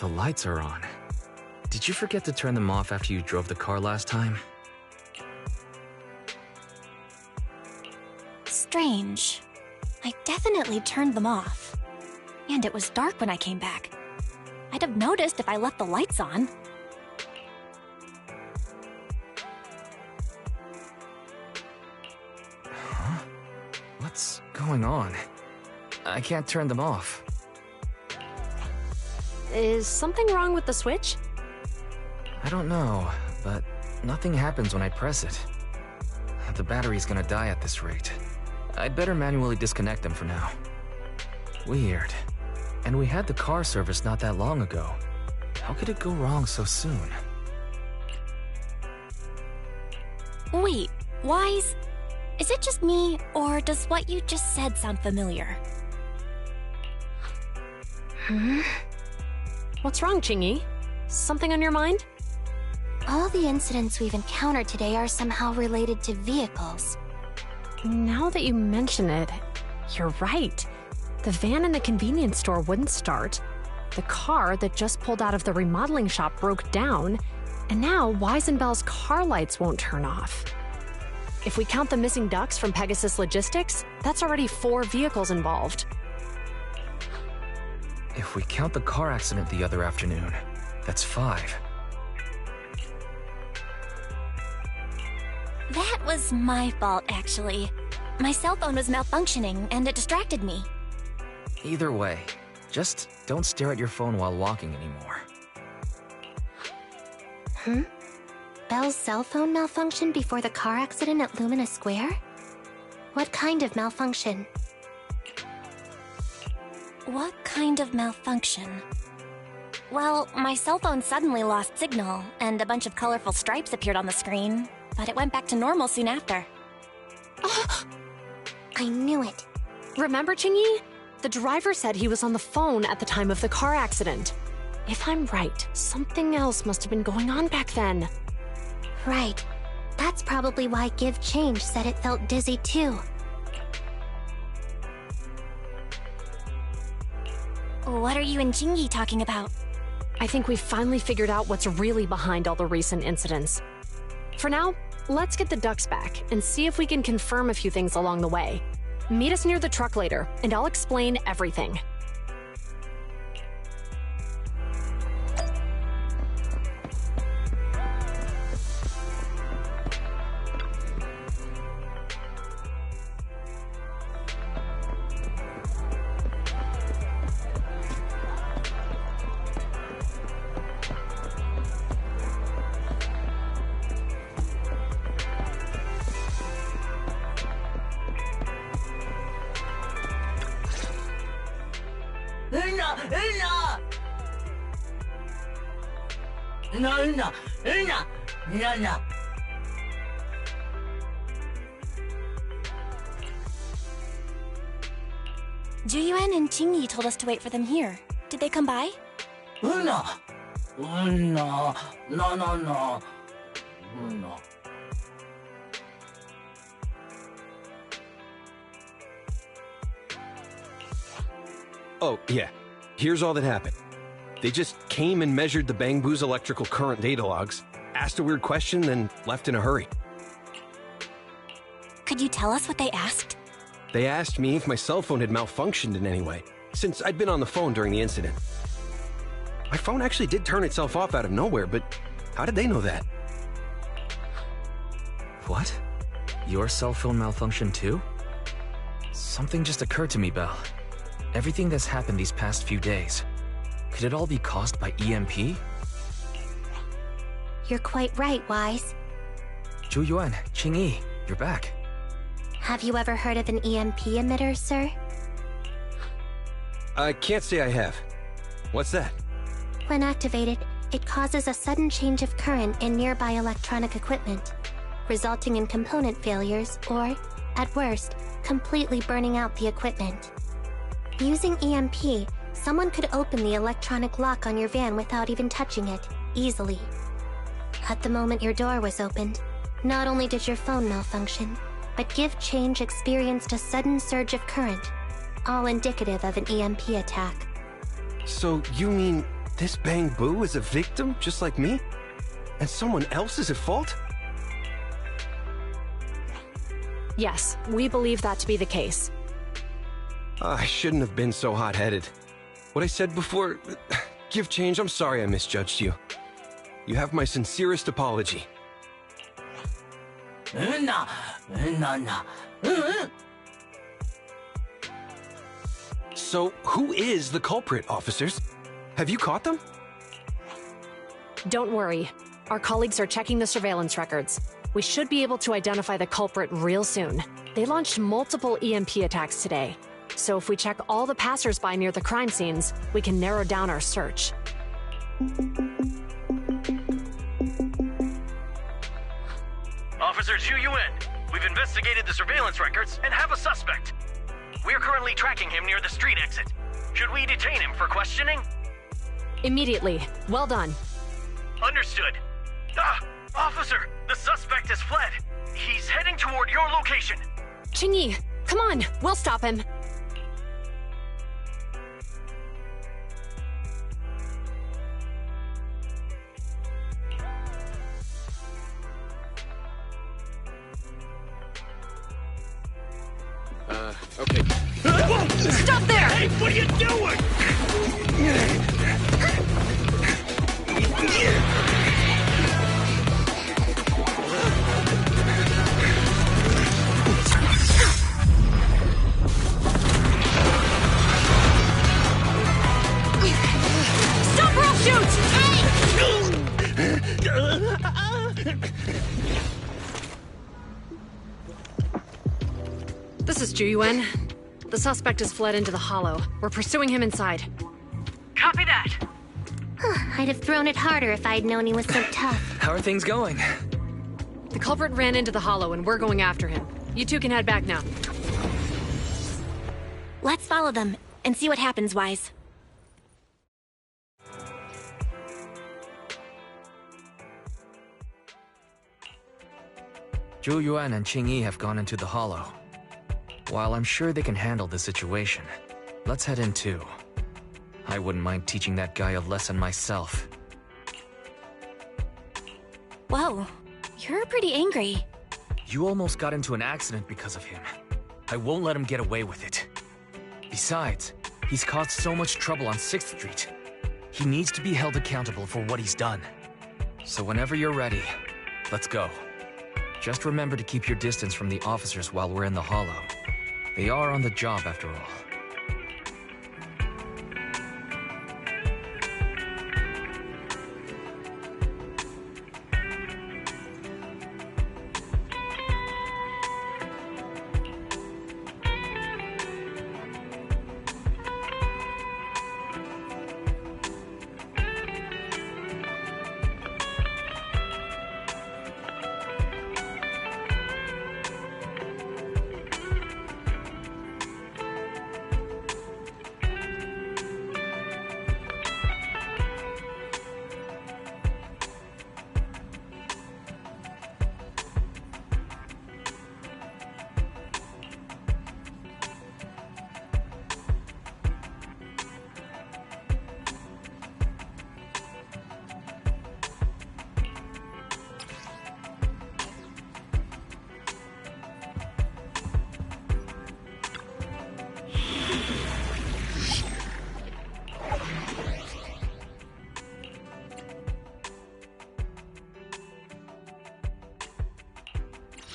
The lights are on. Did you forget to turn them off after you drove the car last time? Strange. I definitely turned them off. And it was dark when I came back. I'd have noticed if I left the lights on. Huh? What's going on? I can't turn them off. Is something wrong with the switch? I don't know, but nothing happens when I press it. The battery's gonna die at this rate. I'd better manually disconnect them for now. Weird. And we had the car serviced not that long ago. How could it go wrong so soon? Wait, Wise? Is it just me, or does what you just said sound familiar? What's wrong, Qingyi? Something on your mind? All the incidents we've encountered today are somehow related to vehicles. Now that you mention it, you're right. The van in the convenience store wouldn't start. The car that just pulled out of the remodeling shop broke down. And now Wise and Belle's car lights won't turn off. If we count the missing ducks from Pegasus Logistics, that's already 4 vehicles involved. If we count the car accident the other afternoon, that's 5. That was my fault, actually. My cell phone was malfunctioning, and it distracted me. Either way, just don't stare at your phone while walking anymore. Belle's cell phone malfunctioned before the car accident at Lumina Square? What kind of malfunction? What kind of malfunction? Well, my cell phone suddenly lost signal, and a bunch of colorful stripes appeared on the screen, but it went back to normal soon after. I knew it. Remember, Qingyi? The driver said he was on the phone at the time of the car accident. If I'm right, something else must have been going on back then. Right. That's probably why Give Change said it felt dizzy too. What are you and Qingyi talking about? I think we've finally figured out what's really behind all the recent incidents. For now, let's get the ducks back and see if we can confirm a few things along the way. Meet us near the truck later, and I'll explain everything. Zhu Yuan and Qingyi told us to wait for them here. Did they come by? No. Oh, yeah. Here's all that happened. They just came and measured the Bangbu's electrical current data logs, asked a weird question, then left in a hurry. Could you tell us what they asked? They asked me if my cell phone had malfunctioned in any way, since I'd been on the phone during the incident. My phone actually did turn itself off out of nowhere, but how did they know that? What? Your cell phone malfunctioned too? Something just occurred to me, Belle. Everything that's happened these past few days, could it all be caused by EMP? You're quite right, Wise. Zhu Yuan, Qingyi, you're back. Have you ever heard of an EMP emitter, sir? I can't say I have. What's that? When activated, it causes a sudden change of current in nearby electronic equipment, resulting in component failures or, at worst, completely burning out the equipment. Using EMP, someone could open the electronic lock on your van without even touching it, easily. At the moment your door was opened, not only did your phone malfunction, but Give Change experienced a sudden surge of current, all indicative of an EMP attack. So you mean This Bang Boo is a victim, just like me? And someone else is at fault? Yes, we believe that to be the case. I shouldn't have been so hot-headed. What I said before... Give change, I'm sorry I misjudged you. You have my sincerest apology. So, who is the culprit, officers? Have you caught them? Don't worry. Our colleagues are checking the surveillance records. We should be able to identify the culprit real soon. They launched multiple EMP attacks today. So if we check all the passers-by near the crime scenes, we can narrow down our search. Officer Zhu Yuan, we've investigated the surveillance records and have a suspect. We're currently tracking him near the street exit. Should we detain him for questioning? Immediately. Well done. Understood. Officer, the suspect has fled. He's heading toward your location. Qingyi, come on, we'll stop him. Okay. Stop there! Hey, what are you doing? Stop or I'll shoot! This is Zhu Yuan. The suspect has fled into the hollow. We're pursuing him inside. Copy that. I'd have thrown it harder if I'd known he was so tough. How are things going? The culprit ran into the hollow and we're going after him. You two can head back now. Let's follow them and see what happens, Wise. Zhu Yuan and Qingyi have gone into the hollow. While I'm sure they can handle the situation, let's head in too. I wouldn't mind teaching that guy a lesson myself. Whoa, you're pretty angry. You almost got into an accident because of him. I won't let him get away with it. Besides, he's caused so much trouble on 6th Street. He needs to be held accountable for what he's done. So whenever you're ready, let's go. Just remember to keep your distance from the officers while we're in the hollow. They are on the job after all.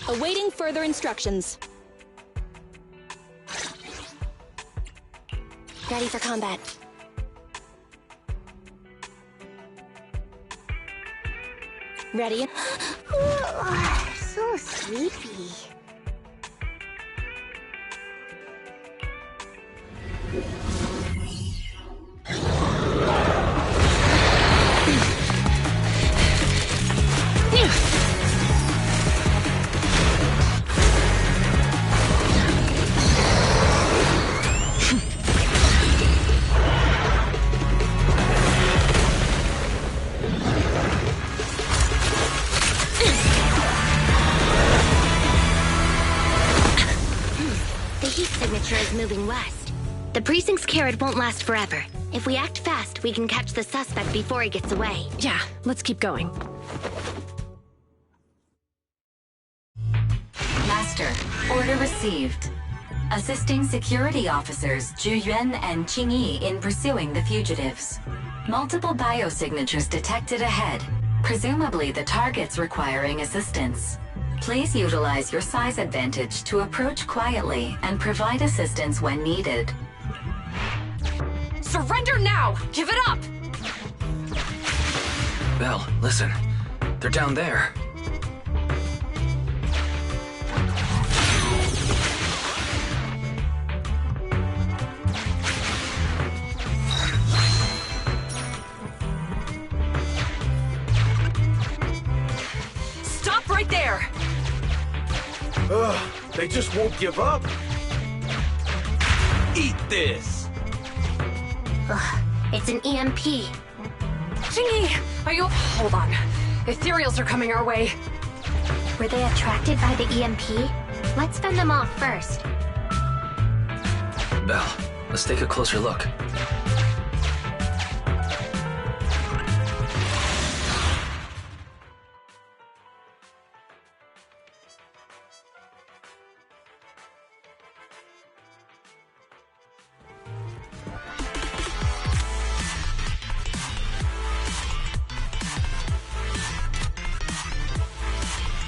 Awaiting further instructions. Ready for combat. Ready? So sleepy. The heat signature is moving west. The precinct's carrot won't last forever. If we act fast, we can catch the suspect before he gets away. Yeah, let's keep going. Master, order received. Assisting security officers Zhu Yuan and Qingyi in pursuing the fugitives. Multiple biosignatures detected ahead, presumably the targets requiring assistance. Please utilize your size advantage to approach quietly and provide assistance when needed. Surrender now! Give it up! Belle, listen. They're down there. Stop right there! Ugh, they just won't give up. Eat this! Ugh, it's an EMP. Qingyi, are you... Hold on. Ethereals are coming our way. Were they attracted by the EMP? Let's fend them off first. Belle, let's take a closer look.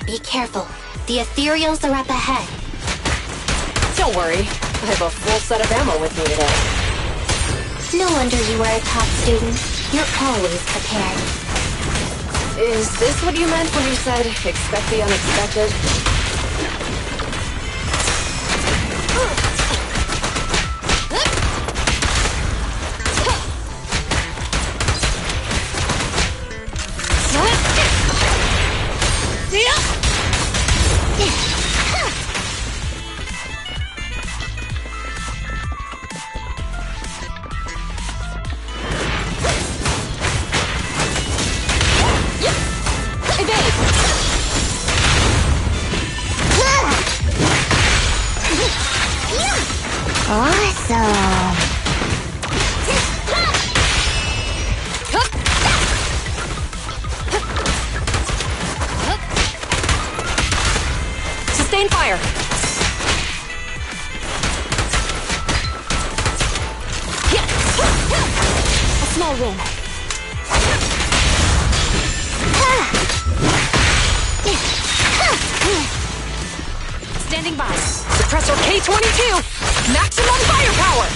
Be careful. The Ethereals are up ahead. Don't worry. I have a full set of ammo with me today. No wonder you were a top student. You're always prepared. Is this what you meant when you said, expect the unexpected? Awesome. Sustain fire! A small room. Standing by. Suppressor K-22! Maximum firepower!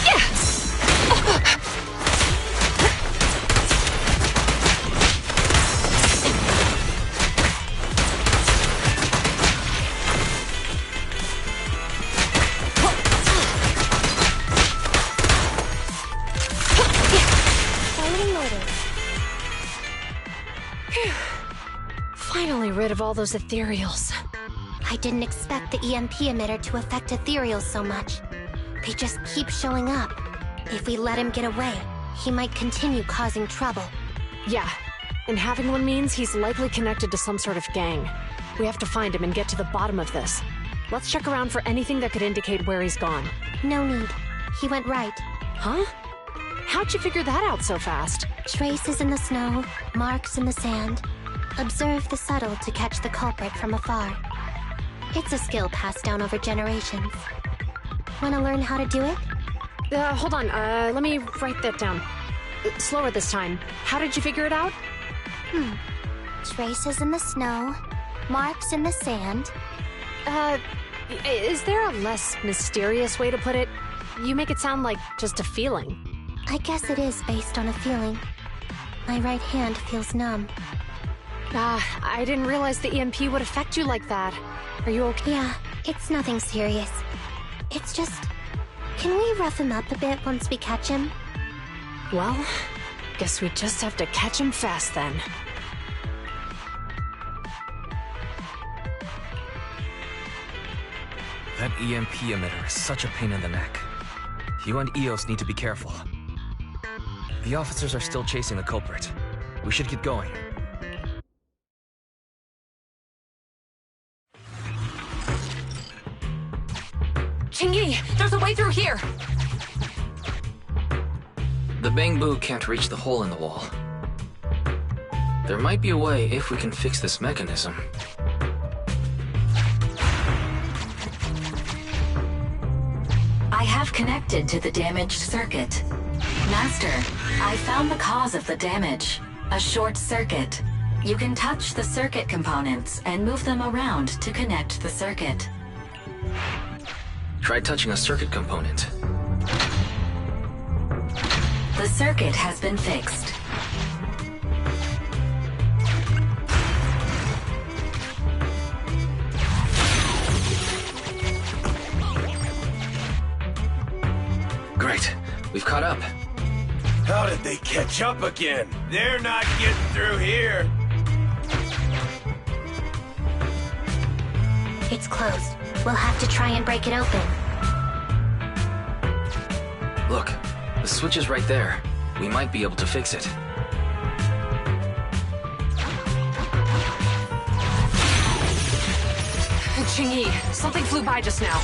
Finally rid of all those ethereals. I didn't expect the EMP emitter to affect Ethereals so much. They just keep showing up. If we let him get away, he might continue causing trouble. Yeah, and having one means he's likely connected to some sort of gang. We have to find him and get to the bottom of this. Let's check around for anything that could indicate where he's gone. No need. He went right. Huh? How'd you figure that out so fast? Traces in the snow, marks in the sand. Observe the subtle to catch the culprit from afar. It's a skill passed down over generations. Want to learn how to do it? Hold on, let me write that down. Slower this time. How did you figure it out? Traces in the snow, marks in the sand. Is there a less mysterious way to put it? You make it sound like just a feeling. I guess it is based on a feeling. My right hand feels numb. I didn't realize the EMP would affect you like that. Are you okay? Yeah, it's nothing serious. It's just... Can we rough him up a bit once we catch him? Well, guess we just have to catch him fast then. That EMP emitter is such a pain in the neck. You and Eos need to be careful. The officers are still chasing the culprit. We should get going. Qingyi, there's a way through here! The bamboo can't reach the hole in the wall. There might be a way if we can fix this mechanism. I have connected to the damaged circuit. Master, I found the cause of the damage. A short circuit. You can touch the circuit components and move them around to connect the circuit. Try touching a circuit component. The circuit has been fixed. Great. We've caught up. How did they catch up again? They're not getting through here. It's closed. We'll have to try and break it open. Look, the switch is right there. We might be able to fix it. Qingyi, something flew by just now.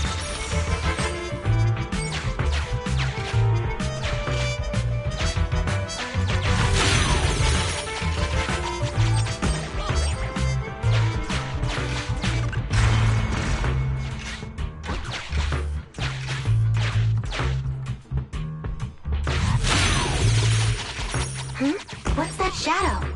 What's that shadow?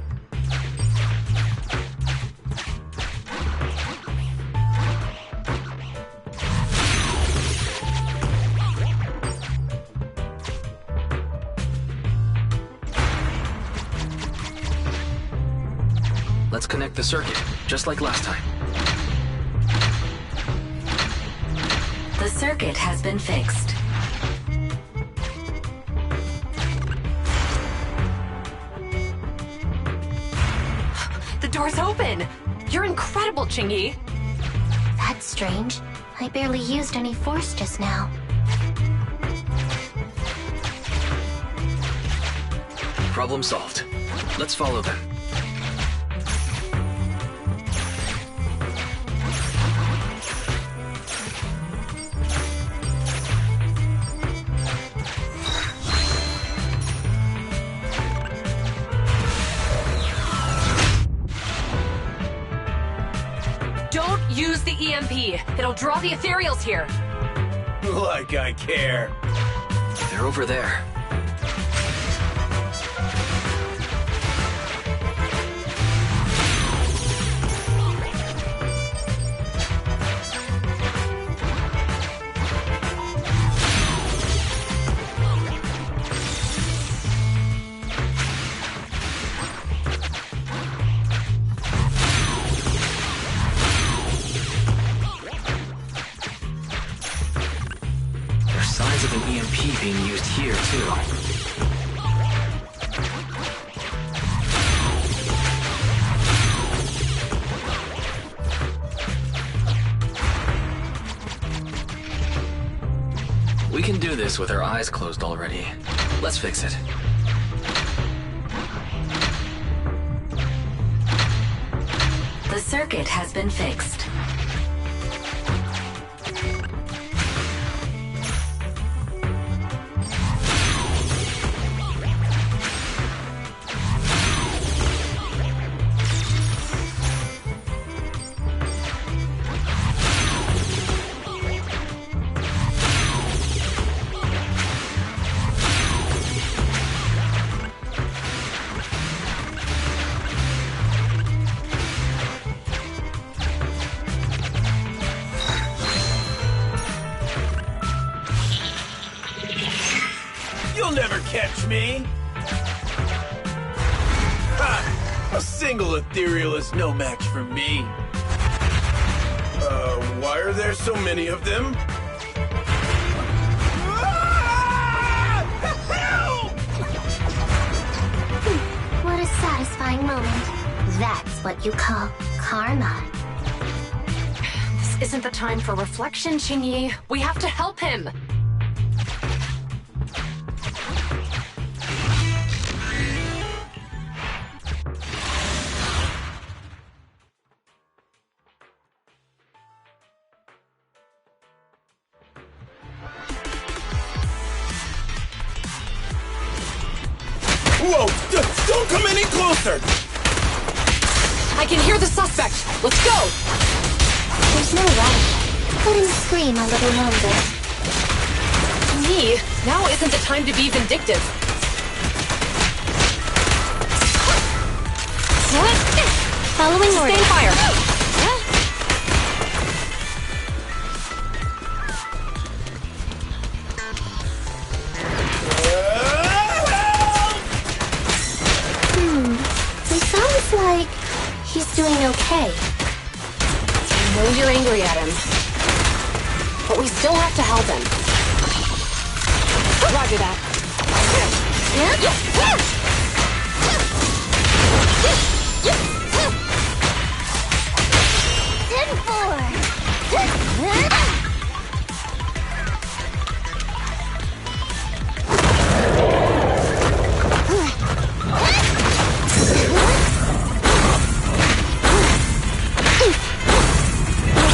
Let's connect the circuit, just like last time. The circuit has been fixed. The door's open! You're incredible, Qingyi! That's strange. I barely used any force just now. Problem solved. Let's follow them. Don't use the EMP! It'll draw the ethereals here! Like I care. They're over there. Signs of an EMP being used here, too. We can do this with our eyes closed already. Let's fix it. The circuit has been fixed. You'll never catch me! Ha! A single ethereal is no match for me. Why are there so many of them? Ah! Help! What a satisfying moment. That's what you call karma. This isn't the time for reflection, Qingyi. We have to help him! officer! I can hear the suspect. Let's go! There's no rush. Let him scream a little longer. Me? Now isn't the time to be vindictive. Following order. Stay fire! He sounds like he's doing okay. I know you're angry at him, but we still have to help him. Roger that.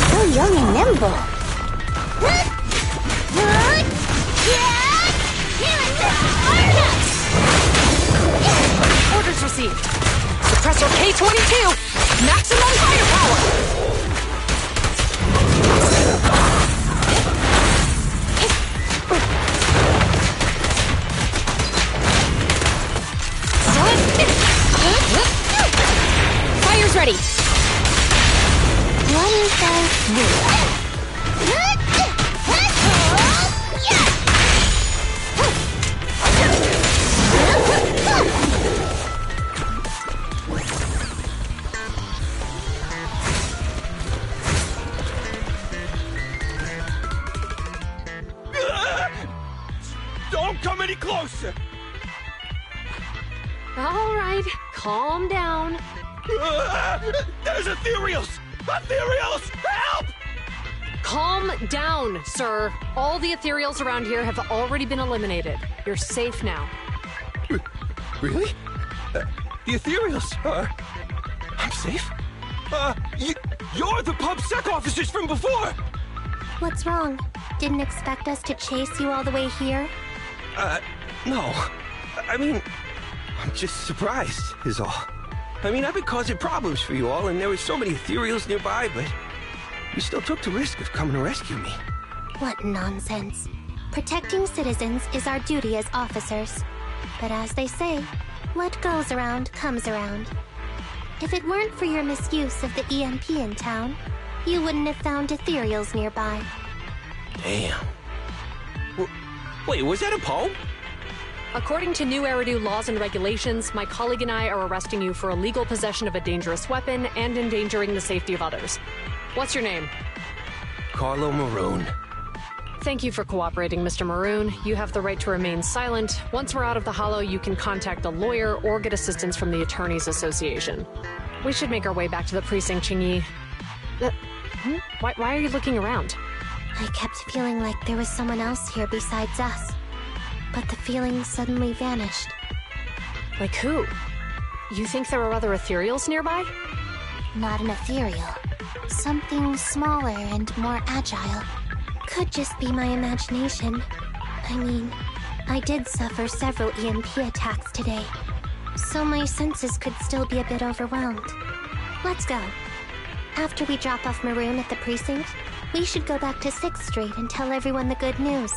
So young and nimble. Orders received. Suppressor K-22! Maximum firepower! Fire's ready! What is that? Don't come any closer! All right, calm down. There's ethereals! Ethereals! Help! Calm down, sir. All the ethereals around here have already been eliminated. You're safe now. Really? The ethereals? I'm safe? You're the PubSec officers from before! What's wrong? Didn't expect us to chase you all the way here? No. I mean, I'm just surprised, is all. I mean, I've been causing problems for you all, and there were so many ethereals nearby, but you still took the risk of coming to rescue me. What nonsense. Protecting citizens is our duty as officers. But as they say, what goes around comes around. If it weren't for your misuse of the EMP in town, you wouldn't have found ethereals nearby. Damn. Wait, was that a poem? According to new Eridu laws and regulations, my colleague and I are arresting you for illegal possession of a dangerous weapon and endangering the safety of others. What's your name? Carlo Maroon. Thank you for cooperating, Mr. Maroon. You have the right to remain silent. Once we're out of the hollow, you can contact a lawyer or get assistance from the Attorneys Association. We should make our way back to the precinct, Qingyi. Why are you looking around? I kept feeling like there was someone else here besides us. But the feeling suddenly vanished. Like who? You think there are other ethereals nearby? Not an ethereal. Something smaller and more agile. Could just be my imagination. I mean, I did suffer several EMP attacks today, so my senses could still be a bit overwhelmed. Let's go. After we drop off Maroon at the precinct, we should go back to 6th Street and tell everyone the good news.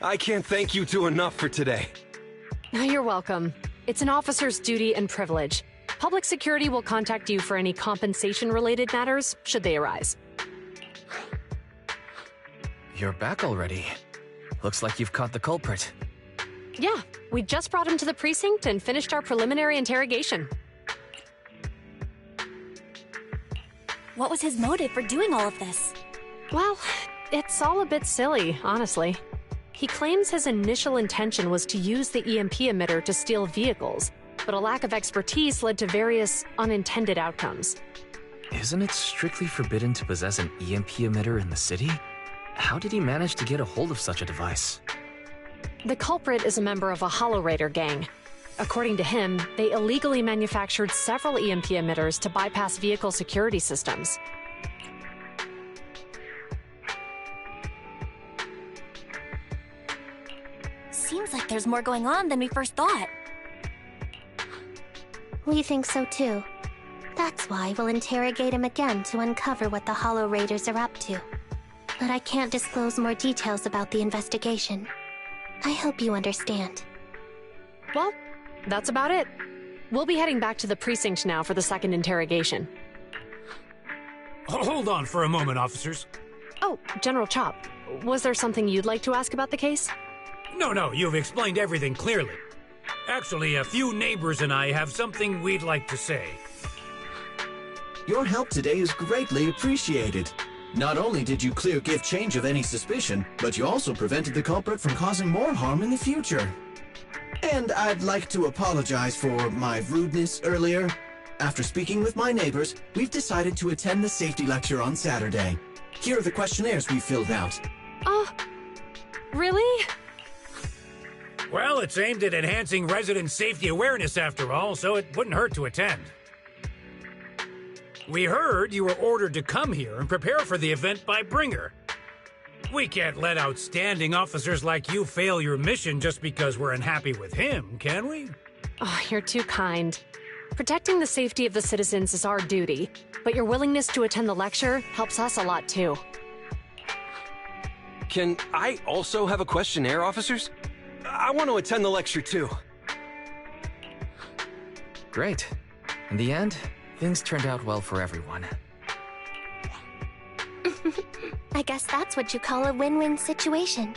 I can't thank you two enough for today. You're welcome. It's an officer's duty and privilege. Public security will contact you for any compensation-related matters, should they arise. You're back already. Looks like you've caught the culprit. Yeah, we just brought him to the precinct and finished our preliminary interrogation. What was his motive for doing all of this? Well, it's all a bit silly, honestly. He claims his initial intention was to use the EMP emitter to steal vehicles, but a lack of expertise led to various unintended outcomes. Isn't it strictly forbidden to possess an EMP emitter in the city? How did he manage to get a hold of such a device? The culprit is a member of a Hollow Raider gang. According to him, they illegally manufactured several EMP emitters to bypass vehicle security systems. Seems like there's more going on than we first thought. We think so too. That's why we'll interrogate him again to uncover what the Hollow Raiders are up to. But I can't disclose more details about the investigation. I hope you understand. Well, that's about it. We'll be heading back to the precinct now for the second interrogation. Hold on for a moment, officers. Oh, General Chop, was there something you'd like to ask about the case? No, you've explained everything clearly. Actually, a few neighbors and I have something we'd like to say. Your help today is greatly appreciated. Not only did you clear Give Change of any suspicion, but you also prevented the culprit from causing more harm in the future. And I'd like to apologize for my rudeness earlier. After speaking with my neighbors, we've decided to attend the safety lecture on Saturday. Here are the questionnaires we filled out. Really? Well, it's aimed at enhancing resident safety awareness after all, so it wouldn't hurt to attend. We heard you were ordered to come here and prepare for the event by Bringer. We can't let outstanding officers like you fail your mission just because we're unhappy with him, can we? Oh, you're too kind. Protecting the safety of the citizens is our duty, but your willingness to attend the lecture helps us a lot too. Can I also have a questionnaire, officers? I want to attend the lecture too. Great. In the end, things turned out well for everyone. I guess that's what you call a win-win situation.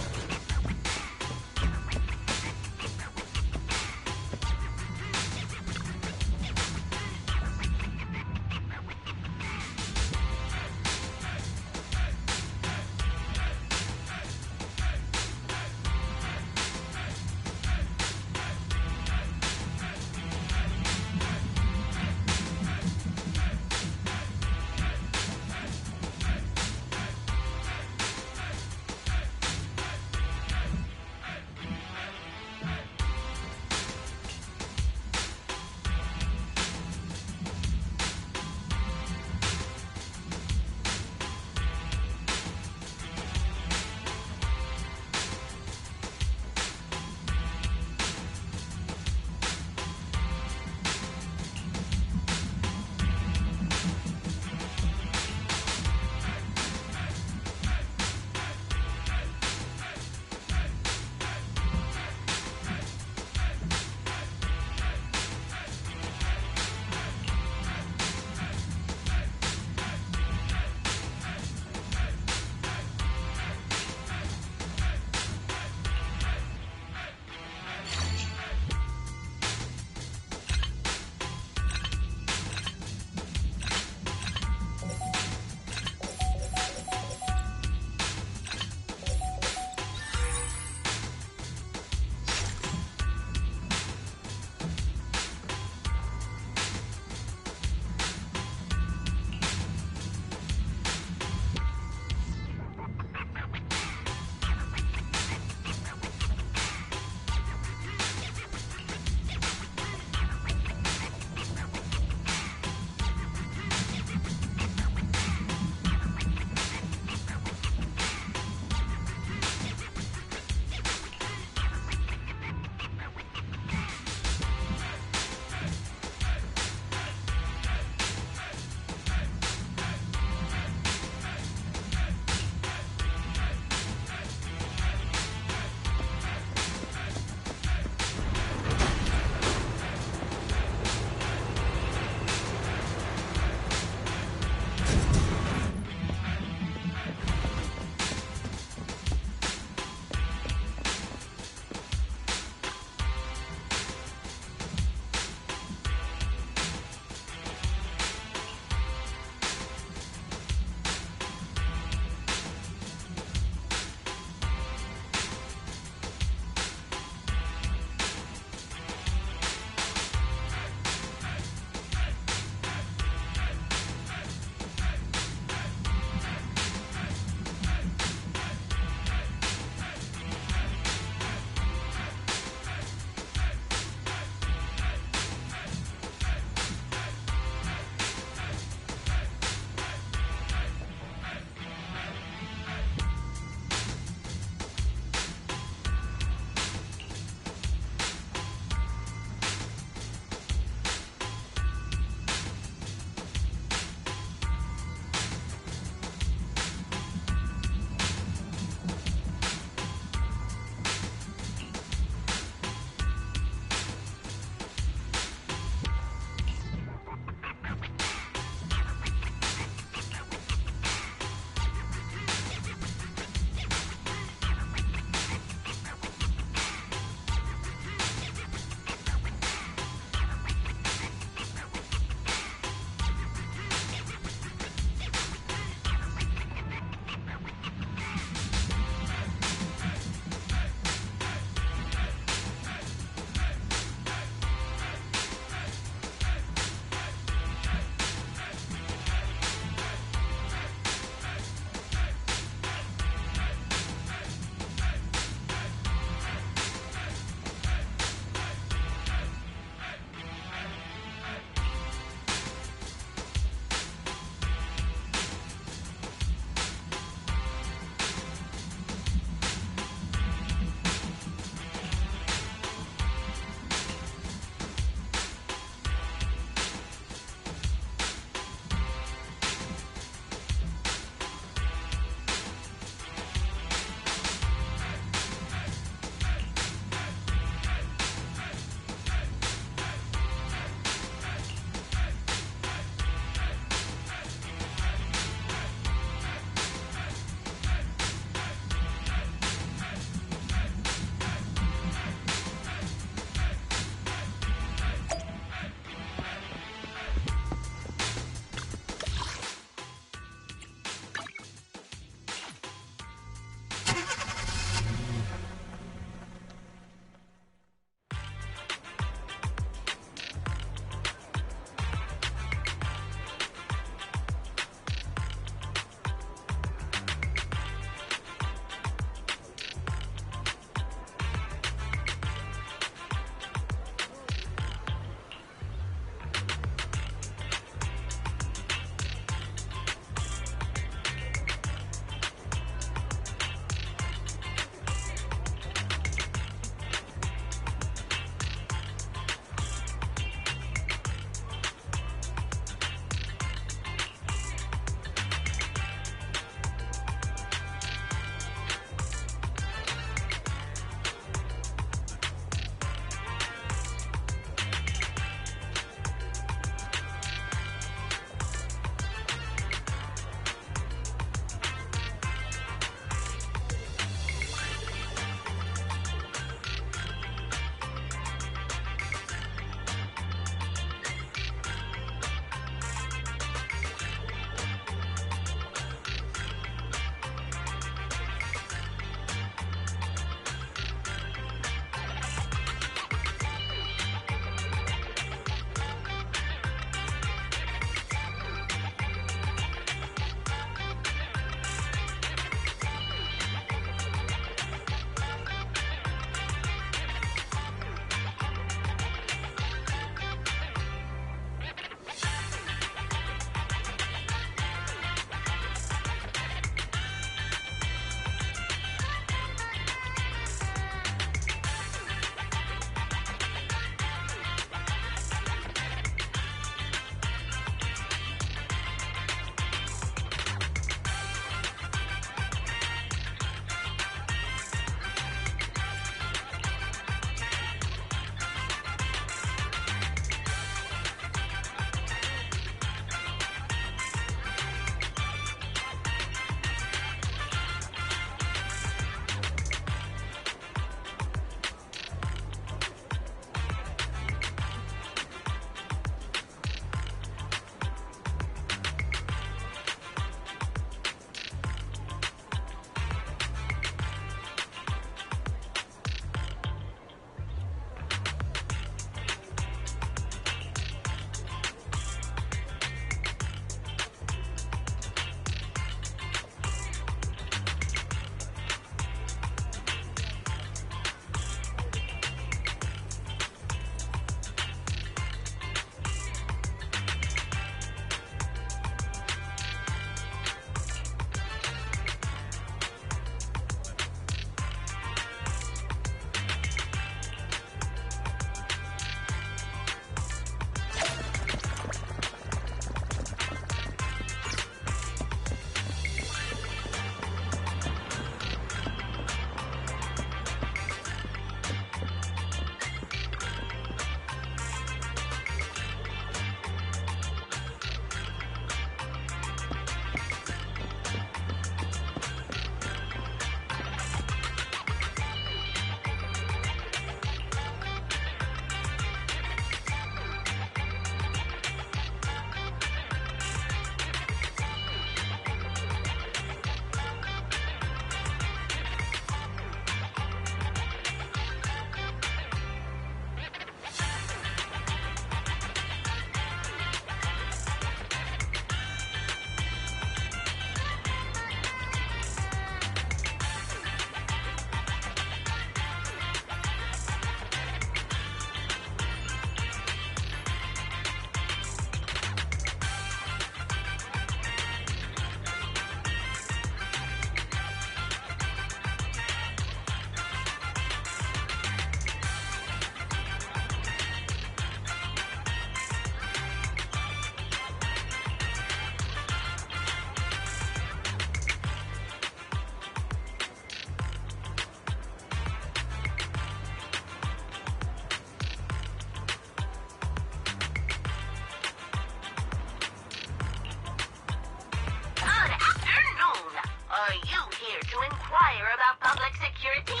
Are you here to inquire about public security?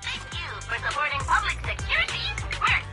Thank you for supporting public security work.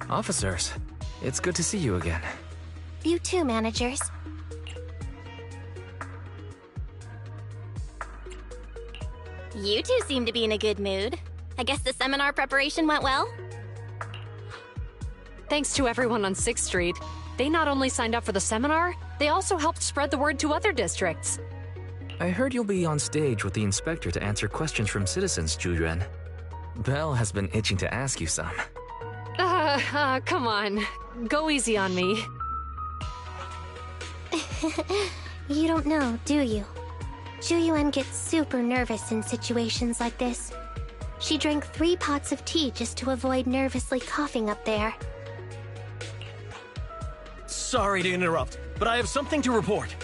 Officers, it's good to see you again. You too, managers. You two seem to be in a good mood. I guess the seminar preparation went well? Thanks to everyone on 6th Street. They not only signed up for the seminar, they also helped spread the word to other districts. I heard you'll be on stage with the inspector to answer questions from citizens, Zhu Yuan. Belle has been itching to ask you some. Come on. Go easy on me. You don't know, do you? Zhu Yuan gets super nervous in situations like this. She drank 3 pots of tea just to avoid nervously coughing up there. Sorry to interrupt, but I have something to report.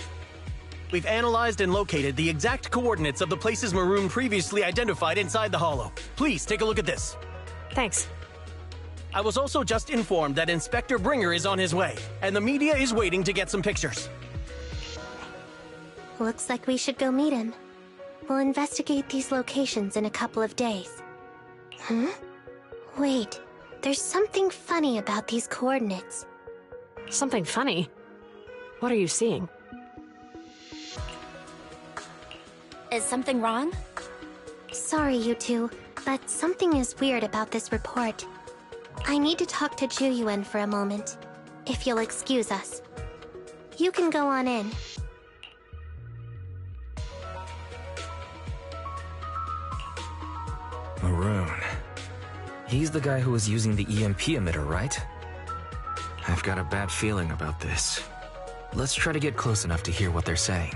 We've analyzed and located the exact coordinates of the places Maroon previously identified inside the hollow. Please take a look at this. Thanks. I was also just informed that Inspector Bringer is on his way, and the media is waiting to get some pictures. Looks like we should go meet him. We'll investigate these locations in a couple of days. Huh? Wait, there's something funny about these coordinates. Something funny? What are you seeing? Is something wrong? Sorry, you two, but something is weird about this report. I need to talk to Zhu Yuan for a moment, if you'll excuse us. You can go on in. Maroon. He's the guy who was using the EMP emitter, right? I've got a bad feeling about this. Let's try to get close enough to hear what they're saying.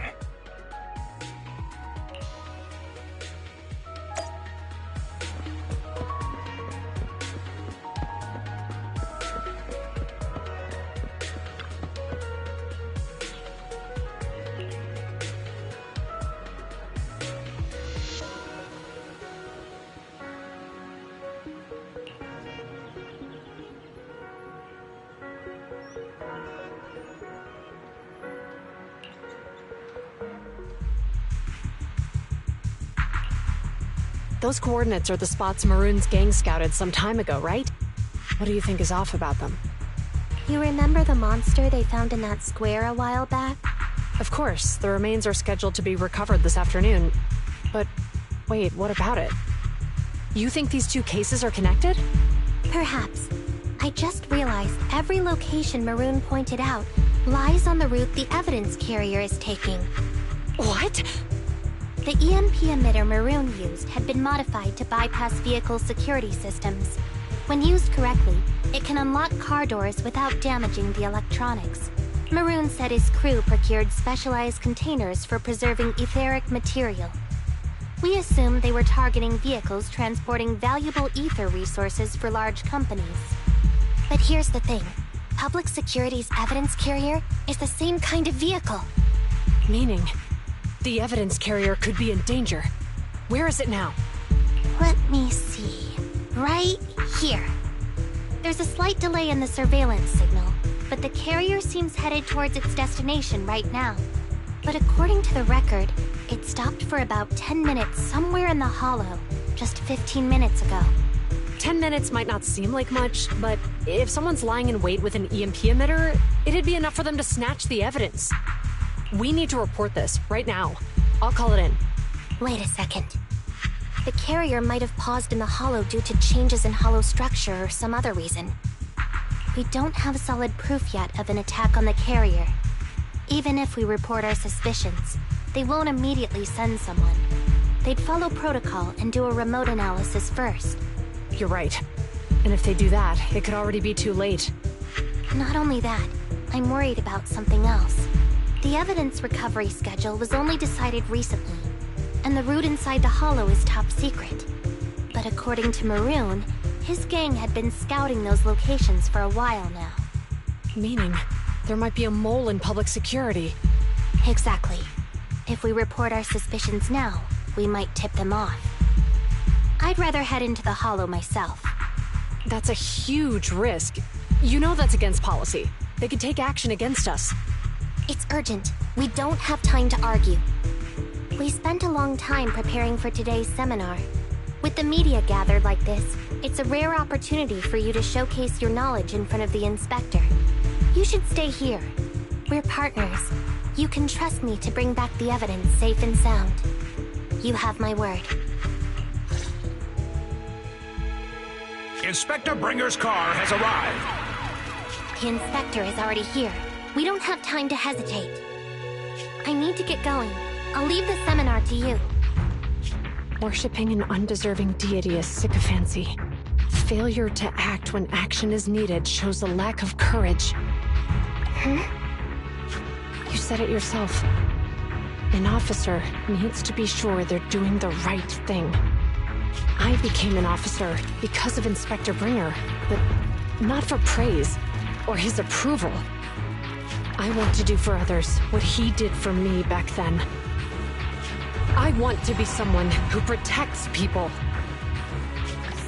Those coordinates are the spots Maroon's gang scouted some time ago, right? What do you think is off about them? You remember the monster they found in that square a while back? Of course, the remains are scheduled to be recovered this afternoon. But wait, what about it? You think these two cases are connected? Perhaps. I just realized every location Maroon pointed out lies on the route the evidence carrier is taking. What? The EMP emitter Maroon used had been modified to bypass vehicle security systems. When used correctly, it can unlock car doors without damaging the electronics. Maroon said his crew procured specialized containers for preserving etheric material. We assumed they were targeting vehicles transporting valuable ether resources for large companies. But here's the thing. Public Security's evidence carrier is the same kind of vehicle. Meaning, the evidence carrier could be in danger. Where is it now? Let me see. Right here. There's a slight delay in the surveillance signal, but the carrier seems headed towards its destination right now. But according to the record, it stopped for about 10 minutes somewhere in the hollow, just 15 minutes ago. 10 minutes might not seem like much, but if someone's lying in wait with an EMP emitter, it'd be enough for them to snatch the evidence. We need to report this, right now. I'll call it in. Wait a second. The carrier might have paused in the hollow due to changes in hollow structure or some other reason. We don't have solid proof yet of an attack on the carrier. Even if we report our suspicions, they won't immediately send someone. They'd follow protocol and do a remote analysis first. You're right. And if they do that, it could already be too late. Not only that, I'm worried about something else. The evidence recovery schedule was only decided recently, and the route inside the hollow is top secret. But according to Maroon, his gang had been scouting those locations for a while now. Meaning, there might be a mole in public security. Exactly. If we report our suspicions now, we might tip them off. I'd rather head into the hollow myself. That's a huge risk. You know that's against policy. They could take action against us. It's urgent. We don't have time to argue. We spent a long time preparing for today's seminar. With the media gathered like this, it's a rare opportunity for you to showcase your knowledge in front of the inspector. You should stay here. We're partners. You can trust me to bring back the evidence safe and sound. You have my word. Inspector Bringer's car has arrived. The inspector is already here. We don't have time to hesitate. I need to get going. I'll leave the seminar to you. Worshipping an undeserving deity is sycophancy. Failure to act when action is needed shows a lack of courage. Huh? You said it yourself. An officer needs to be sure they're doing the right thing. I became an officer because of Inspector Bringer, but not for praise or his approval. I want to do for others what he did for me back then. I want to be someone who protects people.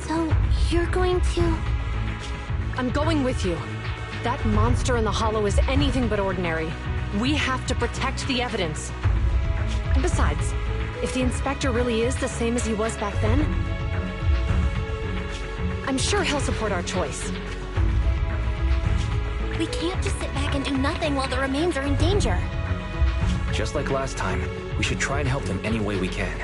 So, you're going to... I'm going with you. That monster in the hollow is anything but ordinary. We have to protect the evidence. And besides, If the inspector really is the same as he was back then, I'm sure he'll support our choice. We can't just sit back and do nothing while the remains are in danger. Just like last time, we should try and help them any way we can.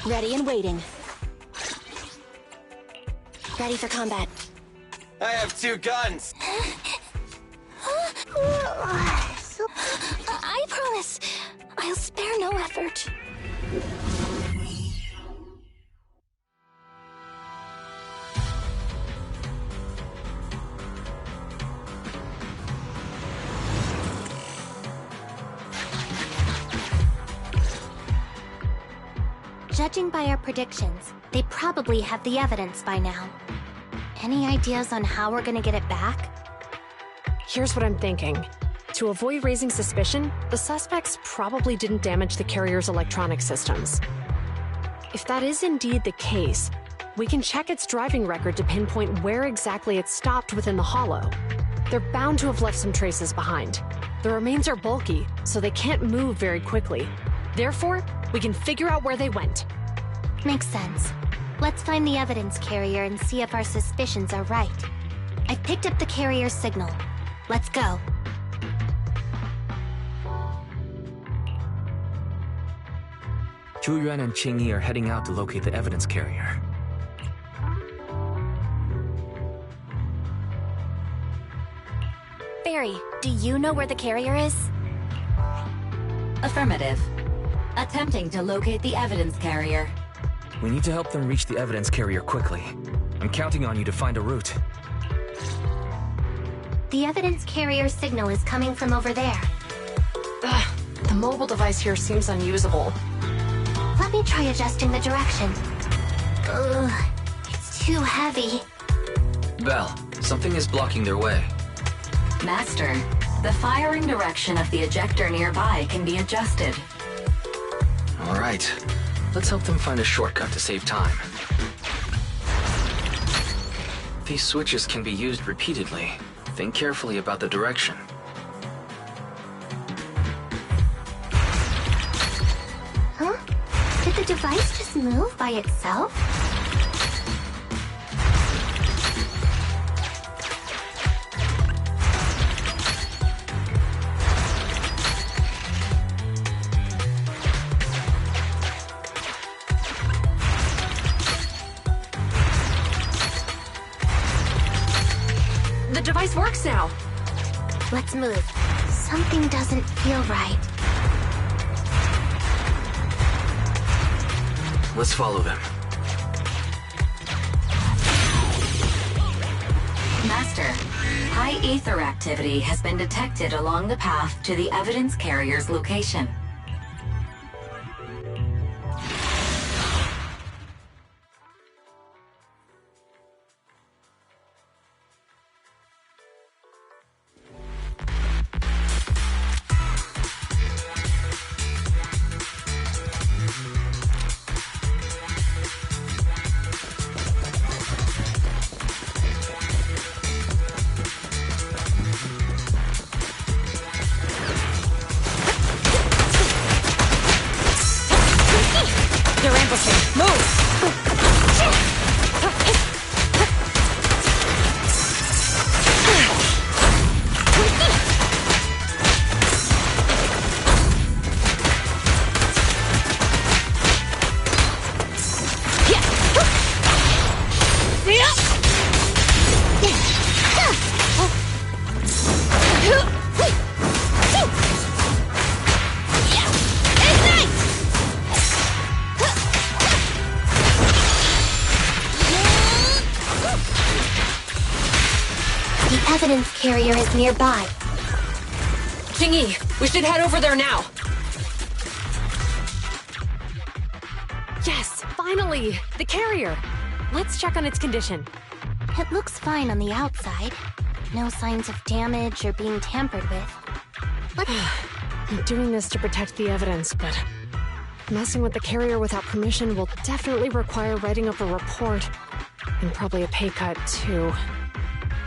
Ready and waiting. Ready for combat. I have 2 guns! I promise, I'll spare no effort. Judging by our predictions, they probably have the evidence by now. Any ideas on how we're gonna get it back? Here's what I'm thinking. To avoid raising suspicion, the suspects probably didn't damage the carrier's electronic systems. If that is indeed the case, we can check its driving record to pinpoint where exactly it stopped within the hollow. They're bound to have left some traces behind. The remains are bulky, so they can't move very quickly. Therefore, we can figure out where they went. Makes sense. Let's find the evidence carrier and see if our suspicions are right. I picked up the carrier's signal. Let's go. Zhu Yuan and Qingyi are heading out to locate the evidence carrier. Barry, do you know where the carrier is? Affirmative. Attempting to locate the evidence carrier. We need to help them reach the evidence carrier quickly. I'm counting on you to find a route. The evidence carrier signal is coming from over there. Ugh, the mobile device here seems unusable. Let me try adjusting the direction. Ugh, it's too heavy. Belle, something is blocking their way. Master, the firing direction of the ejector nearby can be adjusted. All right. Let's help them find a shortcut to save time. These switches can be used repeatedly. Think carefully about the direction. Huh? Did the device just move by itself? The device works now. Let's move. Something doesn't feel right. Let's follow them. Master, high ether activity has been detected along the path to the evidence carrier's location. They're ambushing. Move! The evidence carrier is nearby. Qingyi, we should head over there now. Yes, finally! The carrier! Let's check on its condition. It looks fine on the outside. No signs of damage or being tampered with. I'm doing this to protect the evidence, but messing with the carrier without permission will definitely require writing up a report. And probably a pay cut, too.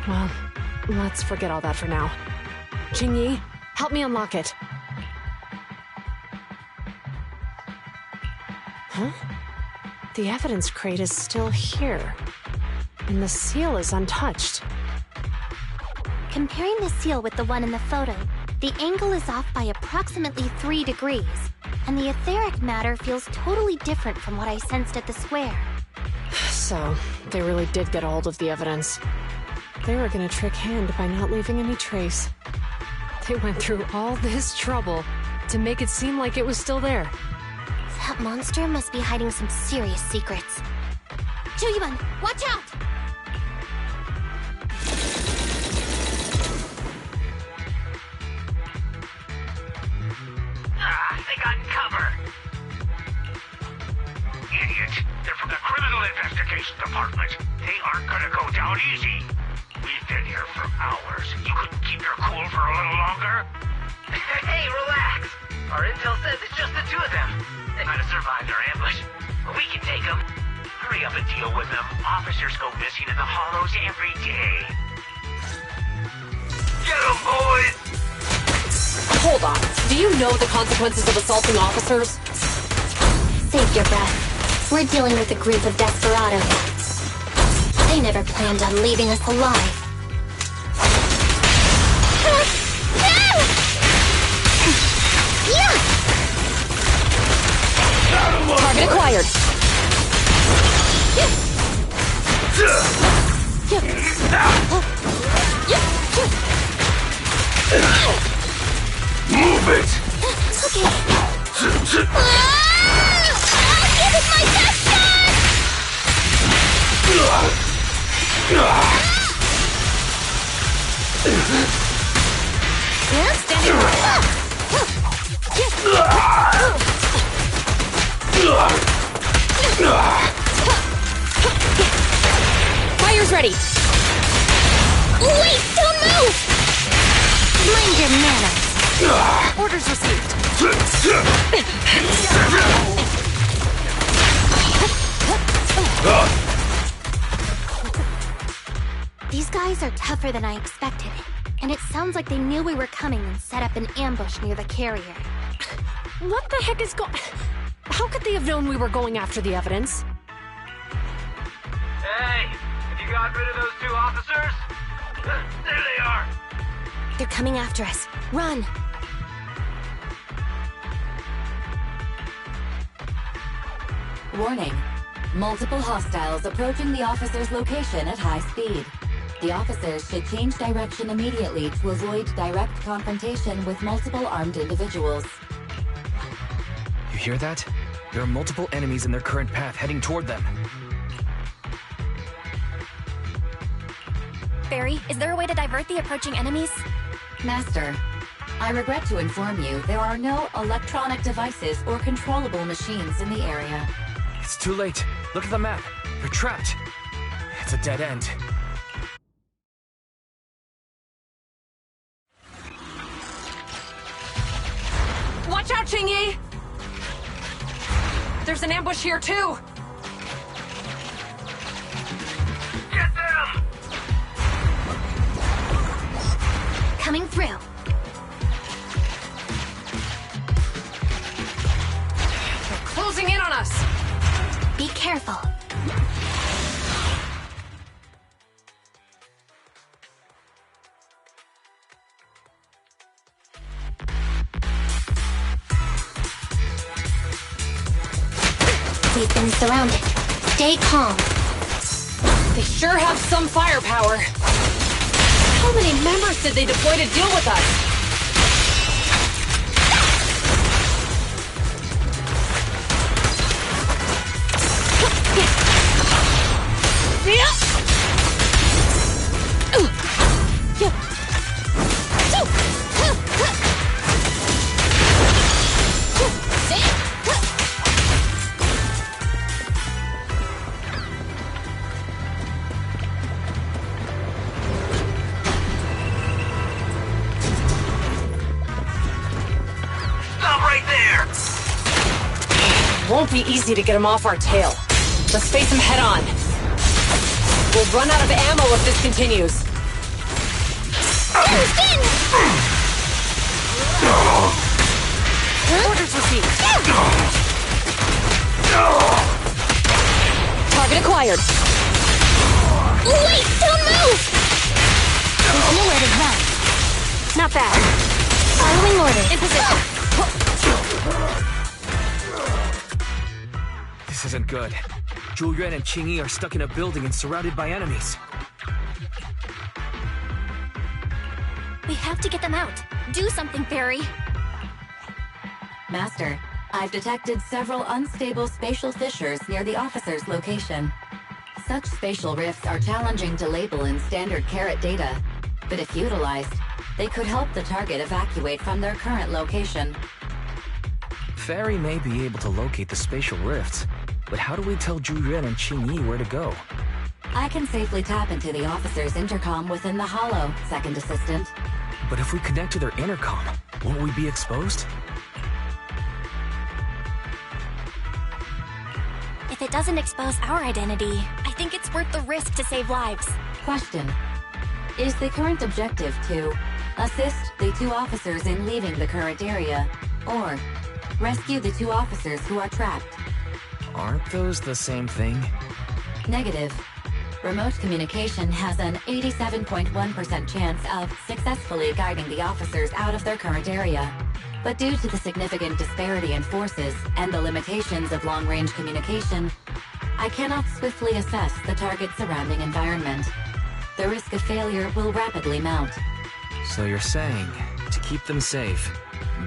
Well, let's forget all that for now. Qingyi, help me unlock it. Huh? The evidence crate is still here. And the seal is untouched. Comparing the seal with the one in the photo, the angle is off by approximately 3 degrees, and the etheric matter feels totally different from what I sensed at the square. So, they really did get a hold of the evidence. They were gonna trick Hand by not leaving any trace. They went through all this trouble to make it seem like it was still there. That monster must be hiding some serious secrets. Zhu Yuan, watch out! They got cover. Idiots. They're from the Criminal Investigation Department. They aren't gonna go down easy. We've been here for hours. You couldn't keep your cool for a little longer? Hey, relax. Our intel says it's just the two of them. They might have survived our ambush, but we can take them. Hurry up and deal with them. Officers go missing in the hollows every day. Get them, boys! Hold on. Do you know the consequences of assaulting officers? Save your breath. We're dealing with a group of desperados. They never planned on leaving us alive. Target acquired. Move it! Okay. I'll give it my best shot! Fire's ready. Wait, don't move! Mind your manners. Orders received. These guys are tougher than I expected, and it sounds like they knew we were coming and set up an ambush near the carrier. What the heck is going... How could they have known we were going after the evidence? Hey, have you got rid of those two officers? There they are. They're coming after us. Run! Warning. Multiple hostiles approaching the officer's location at high speed. The officers should change direction immediately to avoid direct confrontation with multiple armed individuals. You hear that? There are multiple enemies in their current path heading toward them. Barry, is there a way to divert the approaching enemies? Master, I regret to inform you there are no electronic devices or controllable machines in the area. It's too late. Look at the map. They're trapped. It's a dead end. Watch out, Qingyi! There's an ambush here, too! Get them! Coming through. They're closing in on us! careful. We've been surrounded. Stay calm. They sure have some firepower. How many members did they deploy to deal with us? Won't be easy to get him off our tail. Let's face him head on. We'll run out of ammo if this continues. Orders received. Target acquired. Wait! Don't move! There's nowhere to run. Not bad. Following orders. In position. This isn't good. Zhu Yuan and Qingyi are stuck in a building and surrounded by enemies. We have to get them out. Do something, Fairy. Master, I've detected several unstable spatial fissures near the officer's location. Such spatial rifts are challenging to label in standard carrot data, but if utilized, they could help the target evacuate from their current location. Fairy may be able to locate the spatial rifts, but how do we tell Zhu Yuan and Qingyi where to go? I can safely tap into the officer's intercom within the hollow, Second Assistant. But if we connect to their intercom, won't we be exposed? If it doesn't expose our identity, I think it's worth the risk to save lives. Question. Is the current objective to assist the 2 officers in leaving the current area, or rescue the 2 officers who are trapped? Aren't those the same thing? Negative. Remote communication has an 87.1% chance of successfully guiding the officers out of their current area. But due to the significant disparity in forces and the limitations of long-range communication, I cannot swiftly assess the target's surrounding environment. The risk of failure will rapidly mount. So you're saying, to keep them safe,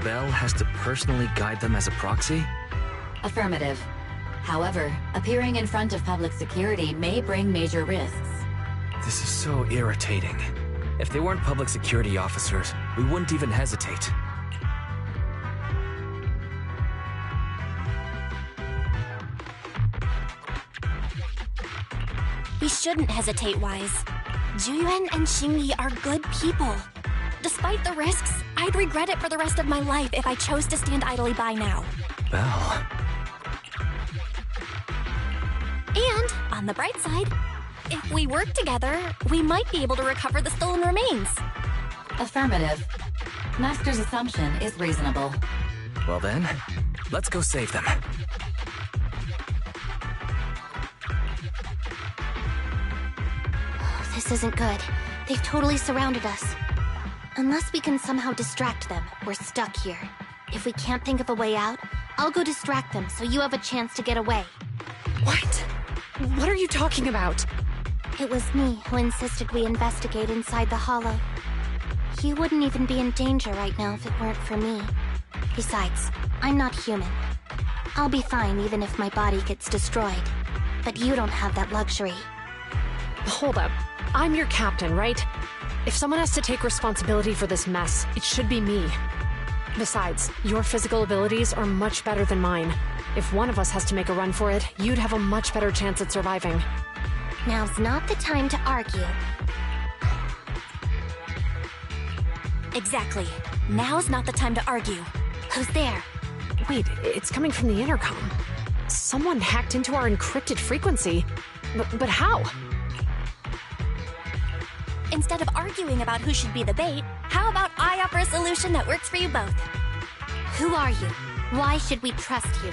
Belle has to personally guide them as a proxy? Affirmative. However, appearing in front of public security may bring major risks. This is so irritating. If they weren't public security officers, we wouldn't even hesitate. We shouldn't hesitate, Wise. Zhu Yuan and Qingyi are good people. Despite the risks, I'd regret it for the rest of my life if I chose to stand idly by now. Belle. And, on the bright side, if we work together, we might be able to recover the stolen remains. Affirmative. Master's assumption is reasonable. Well then, let's go save them. This isn't good. They've totally surrounded us. Unless we can somehow distract them, we're stuck here. If we can't think of a way out, I'll go distract them so you have a chance to get away. What? What are you talking about? It was me who insisted we investigate inside the hollow. You wouldn't even be in danger right now if it weren't for me. Besides, I'm not human. I'll be fine even if my body gets destroyed. But you don't have that luxury. Hold up. I'm your captain, right? If someone has to take responsibility for this mess, it should be me. Besides, your physical abilities are much better than mine. If one of us has to make a run for it, you'd have a much better chance at surviving. Now's not the time to argue. Exactly. Now's not the time to argue. Who's there? Wait, it's coming from the intercom. Someone hacked into our encrypted frequency. But how? Instead of arguing about who should be the bait, how about I offer a solution that works for you both? Who are you? Why should we trust you?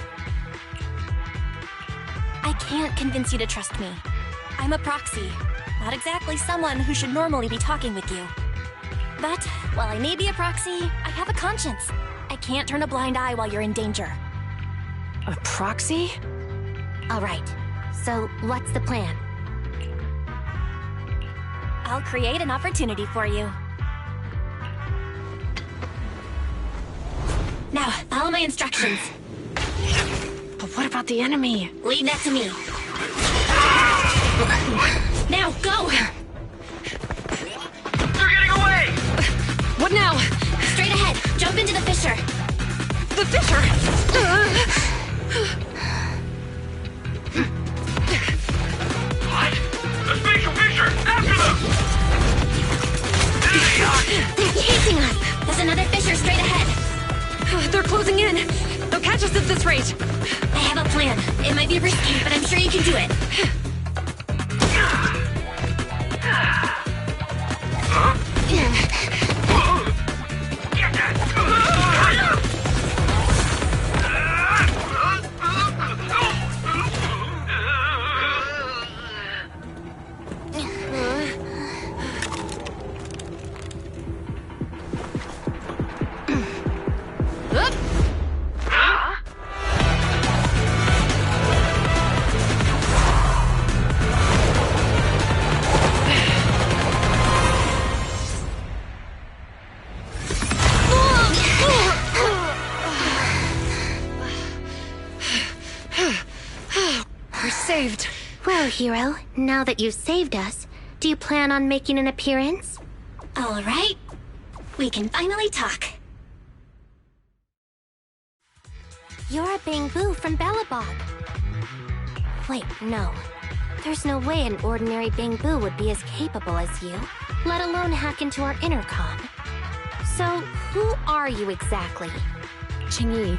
I can't convince you to trust me. I'm a proxy, not exactly someone who should normally be talking with you. But while I may be a proxy, I have a conscience. I can't turn a blind eye while you're in danger. A proxy? All right. So, what's the plan? I'll create an opportunity for you. Now, follow my instructions. But what about the enemy? Leave that to me. Now, go! They're getting away! What now? Straight ahead. Jump into the fissure. The fissure? What? A spatial fissure! After them! They're chasing us! There's another fissure straight ahead. They're closing in. They'll catch us at this rate. I have a plan. It might be risky, but I'm sure you can do it. Saved. Well, hero, now that you've saved us, do you plan on making an appearance? All right. We can finally talk. You're a Bangbu from Bellabog. Wait, no. There's no way an ordinary Bangbu would be as capable as you, let alone hack into our intercom. So, who are you exactly? Qingyi,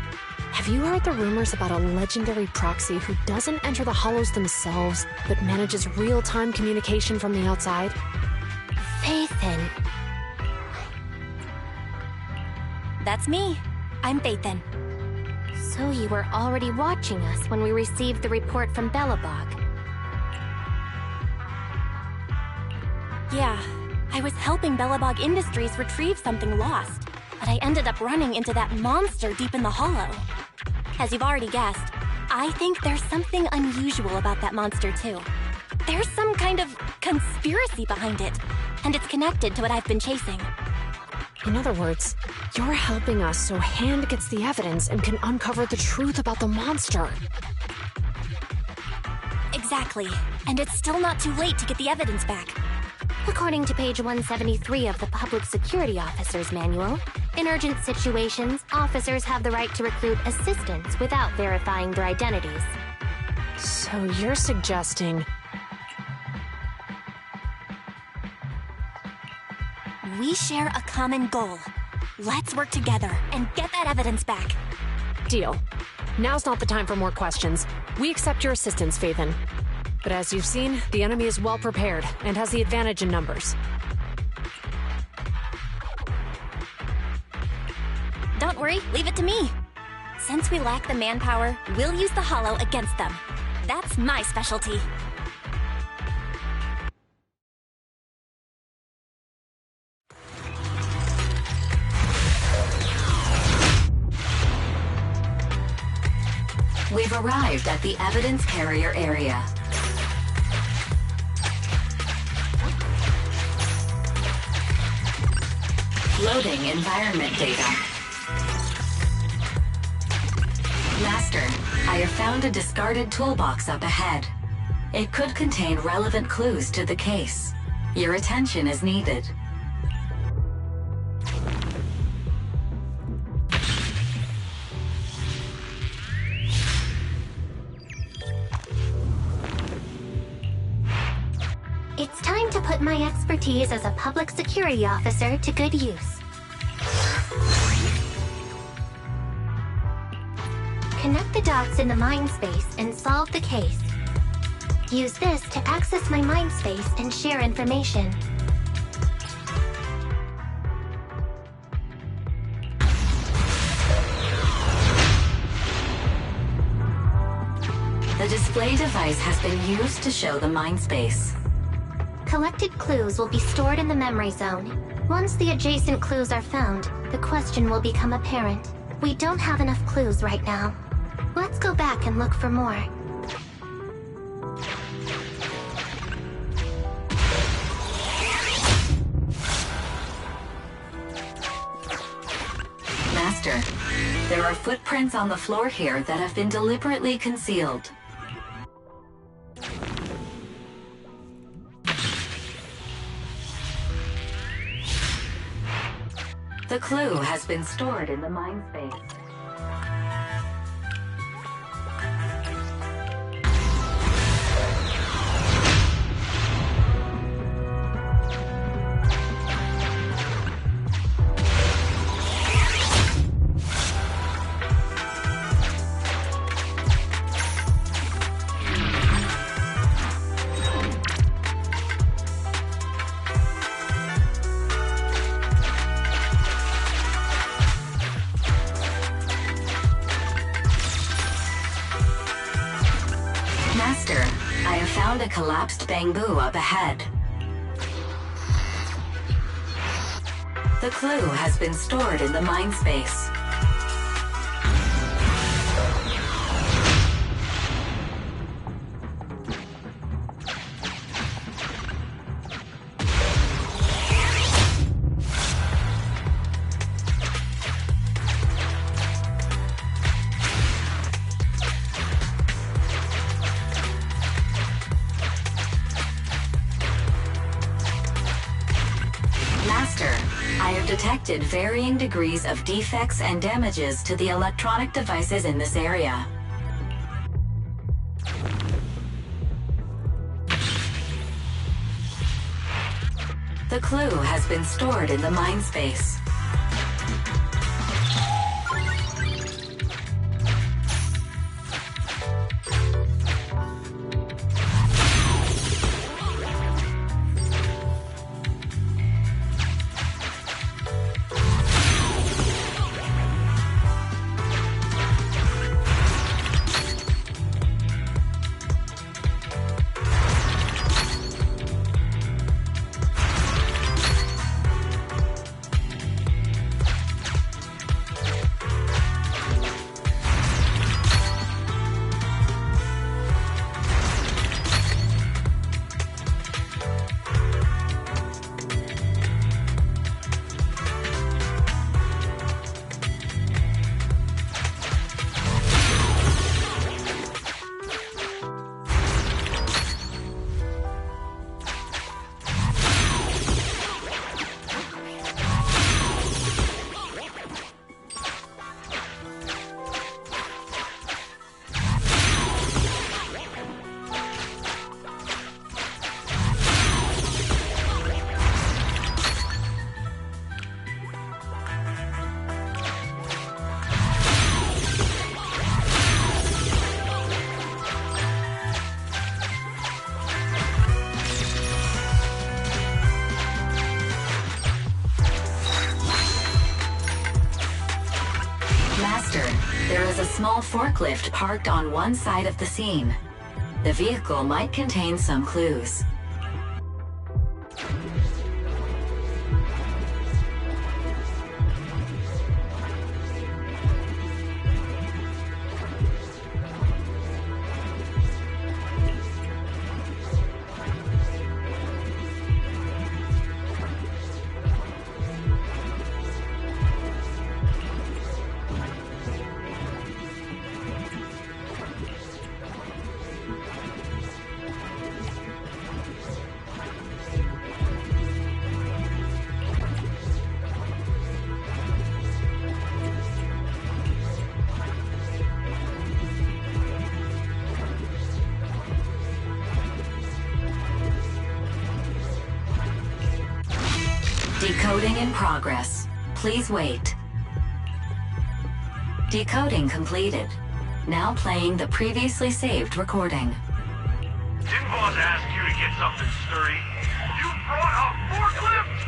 have you heard the rumors about a legendary proxy who doesn't enter the hollows themselves, but manages real-time communication from the outside? Faithin. That's me. I'm Faithin. So you were already watching us when we received the report from Bellabog. Yeah, I was helping Bellabog Industries retrieve something lost, but I ended up running into that monster deep in the hollow. As you've already guessed, I think there's something unusual about that monster too. There's some kind of conspiracy behind it, and it's connected to what I've been chasing. In other words, you're helping us so Hand gets the evidence and can uncover the truth about the monster. Exactly, and it's still not too late to get the evidence back. According to page 173 of the Public Security Officer's Manual, in urgent situations, officers have the right to recruit assistants without verifying their identities. So you're suggesting... We share a common goal. Let's work together and get that evidence back. Deal. Now's not the time for more questions. We accept your assistance, Faithin. But as you've seen, the enemy is well prepared and has the advantage in numbers. Don't worry, leave it to me. Since we lack the manpower, we'll use the hollow against them. That's my specialty. We've arrived at the evidence carrier area. Loading environment data. Master, I have found a discarded toolbox up ahead. It could contain relevant clues to the case. Your attention is needed. It's time to put my expertise as a public security officer to good use. Connect the dots in the mind space and solve the case. Use this to access my mind space and share information. The display device has been used to show the mind space. Collected clues will be stored in the memory zone. Once the adjacent clues are found, the question will become apparent. We don't have enough clues right now. Let's go back and look for more. Master, there are footprints on the floor here that have been deliberately concealed. The clue has been stored in the mind space. Master, I have found a collapsed bamboo up ahead. The clue has been stored in the mind space. Master, I have detected varying degrees of defects and damages to the electronic devices in this area. The clue has been stored in the mind space. Master, there is a small forklift parked on one side of the scene. The vehicle might contain some clues. Decoding in progress. Please wait. Decoding completed. Now playing the previously saved recording. Didn't boss ask you to get something sturdy? You brought a forklift?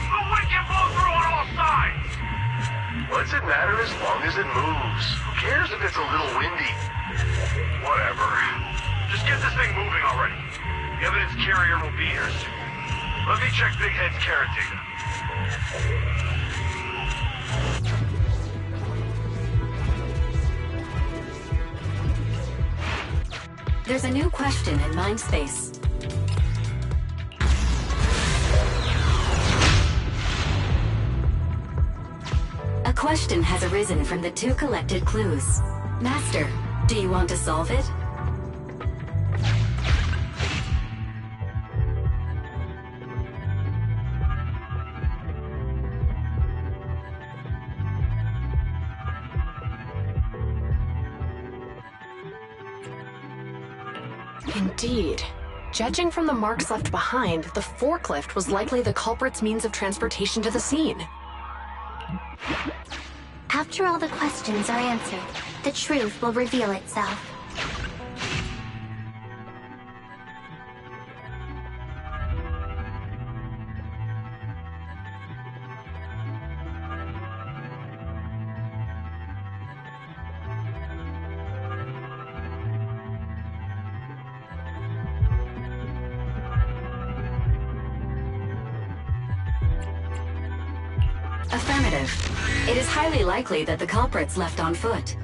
The wind can blow through on all sides! What's it matter as long as it moves? Who cares if it's a little windy? Whatever. The evidence carrier will be here soon. Let me check Big Head's caretaker. There's a new question in Mindspace. A question has arisen from the 2 collected clues. Master, do you want to solve it? Indeed. Judging from the marks left behind, the forklift was likely the culprit's means of transportation to the scene. After all the questions are answered, the truth will reveal itself. Affirmative. It is highly likely that the culprits left on foot.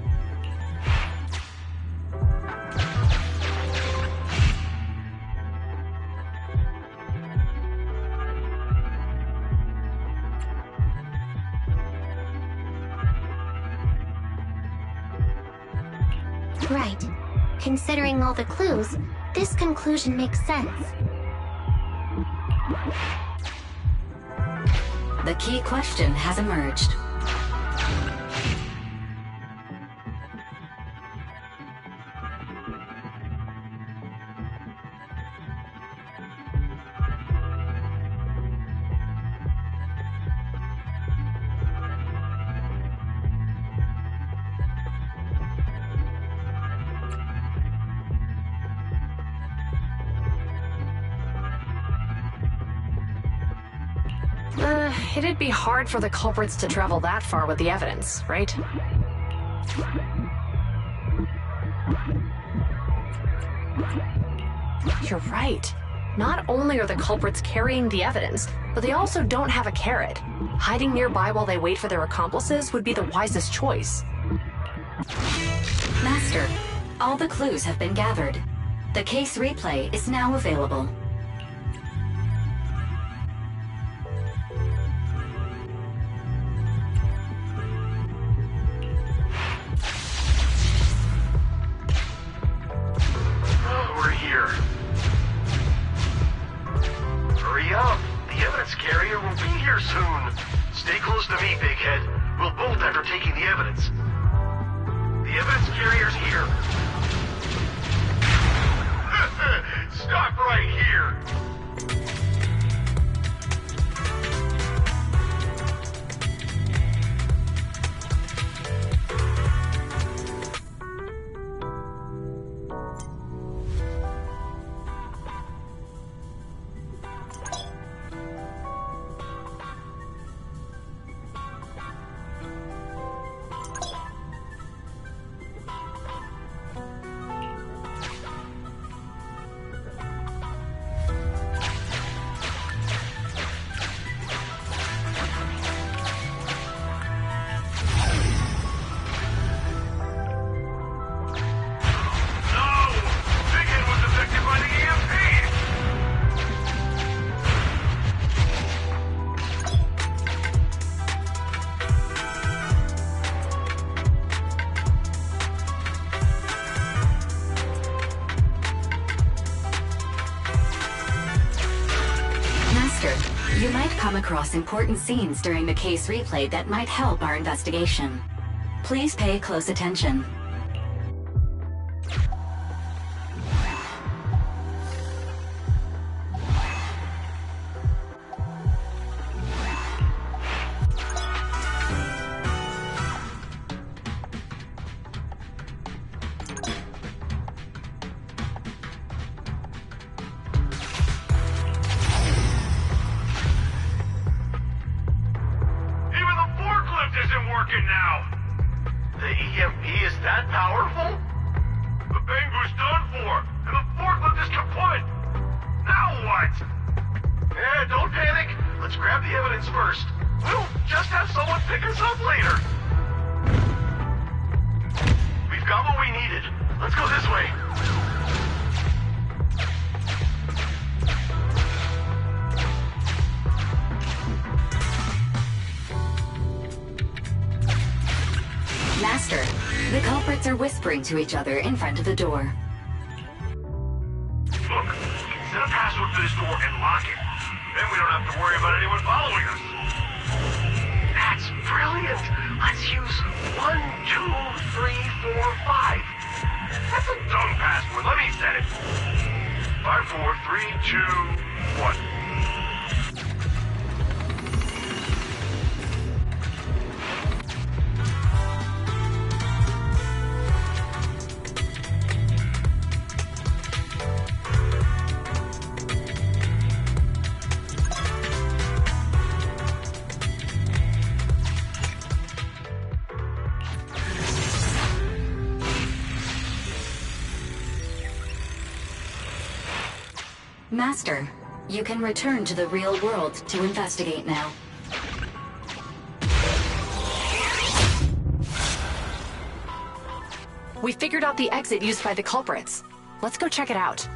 Right. Considering all the clues, this conclusion makes sense. The key question has emerged. It'd be hard for the culprits to travel that far with the evidence, right? You're right. Not only are the culprits carrying the evidence, but they also don't have a carrot. Hiding nearby while they wait for their accomplices would be the wisest choice. Master, all the clues have been gathered. The case replay is now available. We're here. Hurry up! The evidence carrier will be here soon. Stay close to me, Big Head. We'll bolt after taking the evidence. The evidence carrier's here. Stop right here! You might come across important scenes during the case replay that might help our investigation. Please pay close attention. Isn't working now. The EMP is that evidence first. We'll just have someone pick us up later. We've got what we needed. Let's go this way. Master, the culprits are whispering to each other in front of the door. Look, set a password for this door and lock it. Then we don't have to worry about anyone following us. That's brilliant. Let's use 1, 2, 3, 4, 5. That's a dumb password. Let me set it. 5, 4, 3, 2, 1. Master, you can return to the real world to investigate now. We figured out the exit used by the culprits. Let's go check it out.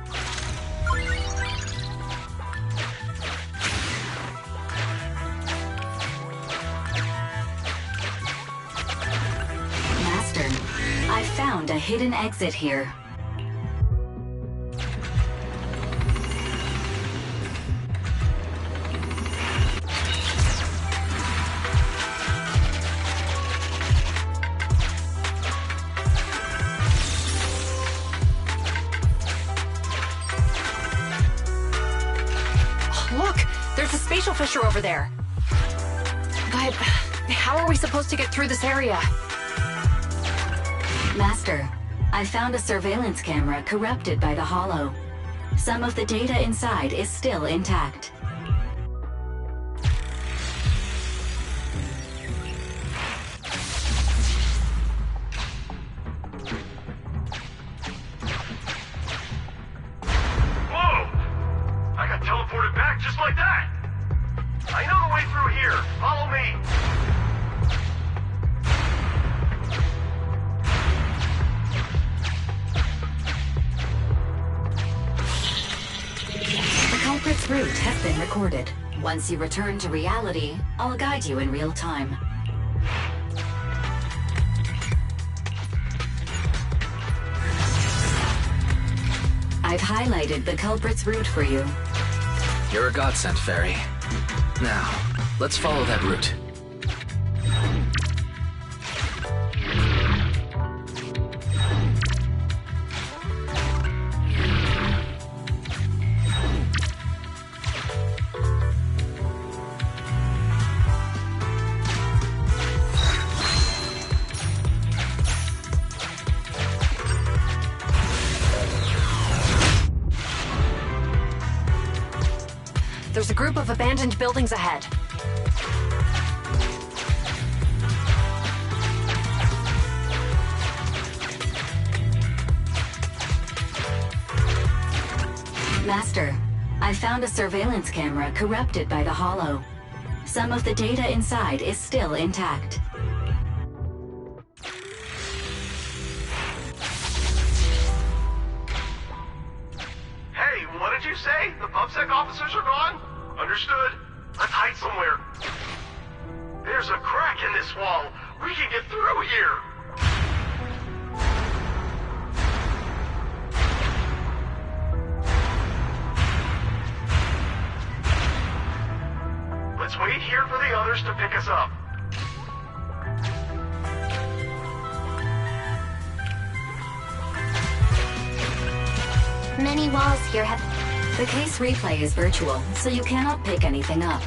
Master, I found a hidden exit here. Look! There's a spatial fissure over there. But how are we supposed to get through this area? Master, I found a surveillance camera corrupted by the Hollow. Some of the data inside is still intact. Whoa! I got teleported back just like that. I know the way through here. Follow me. The culprit's route has been recorded. Once you return to reality, I'll guide you in real time. I've highlighted the culprit's route for you. You're a godsend, Fairy. Now, let's follow that route. There's a group of abandoned buildings ahead. Master, I found a surveillance camera corrupted by the Hollow. Some of the data inside is still intact. Hey, what did you say? The PubSec officers are gone? Understood. Let's hide somewhere. There's a crack in this wall. We can get through here. Let's wait here for the others to pick us up. Many walls here have... The case replay is virtual, so you cannot pick anything up.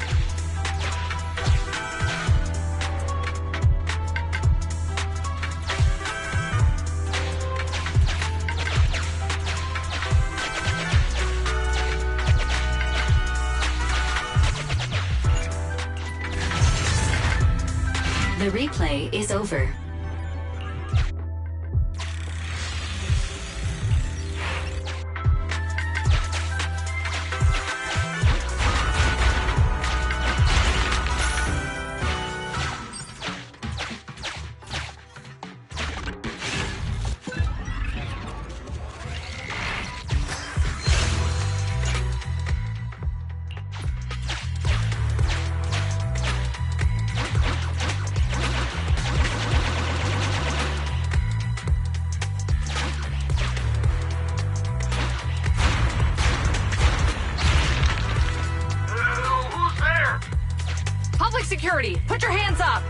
The replay is over. security, put your hands up!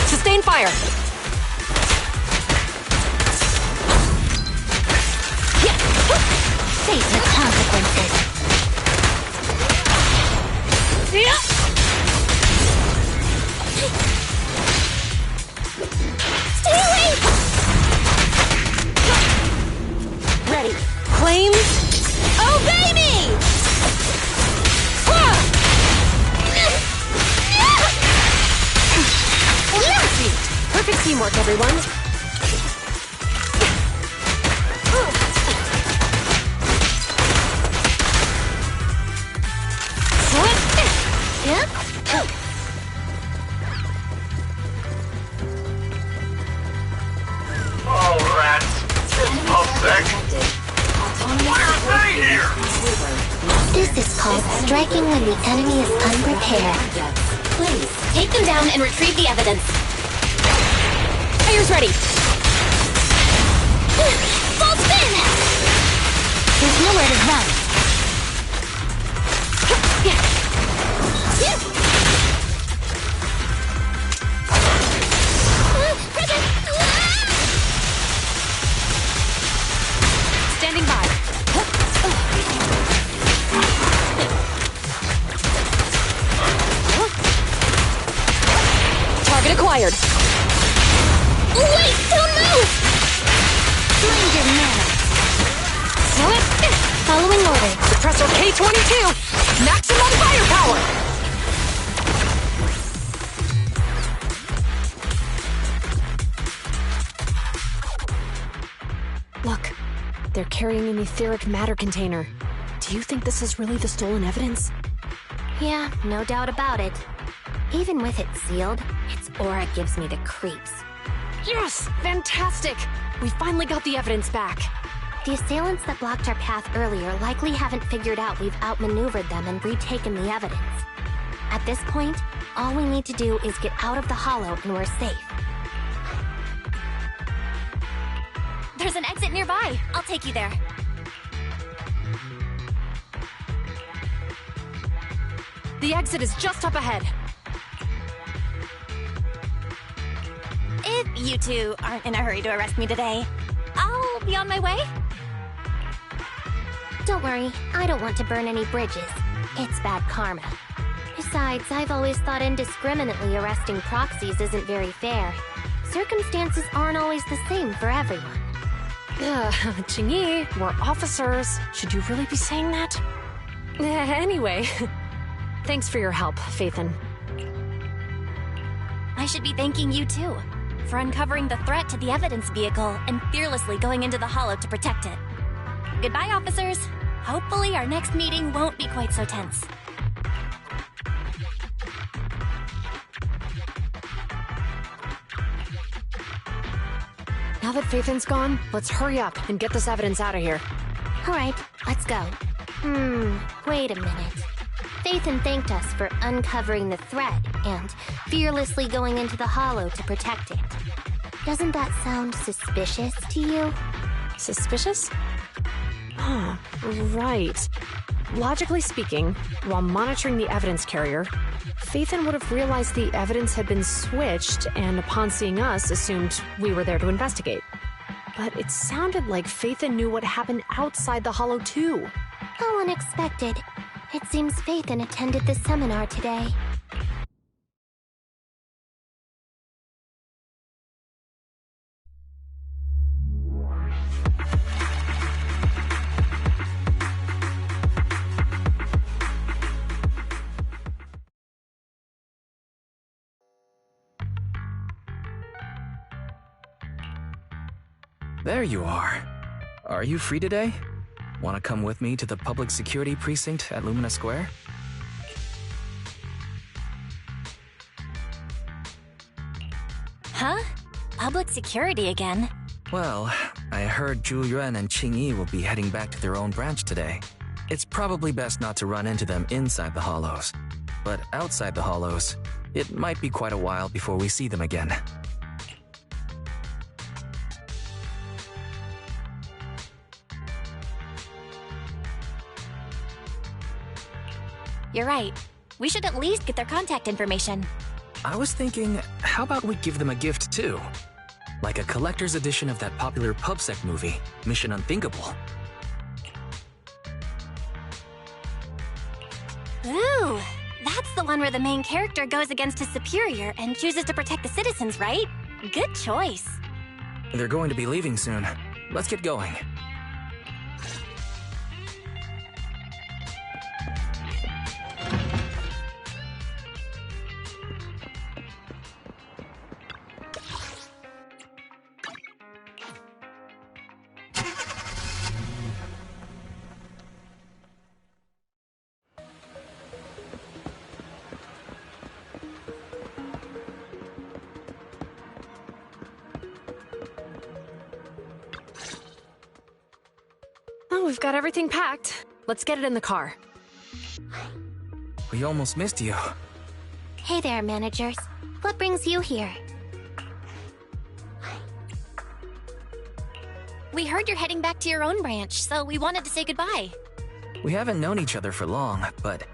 Sustain fire! Face the consequences. Stay away! Ready. Claims. Obey me! Perfect teamwork, everyone. Oh, rats. This pathetic. Why are they here? This is called striking when the enemy is unprepared. Please, take them down and retrieve the evidence. Fire's ready. Full spin! There's nowhere to run. Standing by. Target acquired. Wait, don't move! Mind your manners. Following order. Suppressor K-22. Maximum firepower. Look, they're carrying an etheric matter container. Do you think this is really the stolen evidence? Yeah, no doubt about it. Even with it sealed, its aura gives me the creeps. Yes! Fantastic! We finally got the evidence back. The assailants that blocked our path earlier likely haven't figured out we've outmaneuvered them and retaken the evidence. At this point, all we need to do is get out of the hollow and we're safe. There's an exit nearby. I'll take you there. The exit is just up ahead. If you two aren't in a hurry to arrest me today, I'll be on my way. Don't worry, I don't want to burn any bridges. It's bad karma. Besides, I've always thought indiscriminately arresting proxies isn't very fair. Circumstances aren't always the same for everyone. Qingyi, we're officers. Should you really be saying that? Anyway, thanks for your help, Phaethon. I should be thanking you too, for uncovering the threat to the evidence vehicle and fearlessly going into the hollow to protect it. Goodbye, officers. Hopefully our next meeting won't be quite so tense. Now that Phaethon's gone, let's hurry up and get this evidence out of here. All right, let's go. Wait a minute. Phaethon thanked us for uncovering the threat and fearlessly going into the hollow to protect it. Doesn't that sound suspicious to you? Suspicious? Huh, right. Logically speaking, while monitoring the evidence carrier, Phaethon would have realized the evidence had been switched and upon seeing us assumed we were there to investigate. But it sounded like Phaethon knew what happened outside the hollow too. How unexpected. It seems Phaethon attended the seminar today. There you are. Are you free today? Want to come with me to the public security precinct at Lumina Square? Huh? Public security again? Well, I heard Zhu Yuan and Qingyi will be heading back to their own branch today. It's probably best not to run into them inside the hollows. But outside the hollows, it might be quite a while before we see them again. You're right. We should at least get their contact information. I was thinking, how about we give them a gift too? Like a collector's edition of that popular PubSec movie, Mission Unthinkable. Ooh, that's the one where the main character goes against his superior and chooses to protect the citizens, right? Good choice. They're going to be leaving soon. Let's get going. Oh, we've got everything packed. Let's get it in the car. We almost missed you. Hey there, managers. What brings you here? We heard you're heading back to your own branch, so we wanted to say goodbye. We haven't known each other for long, but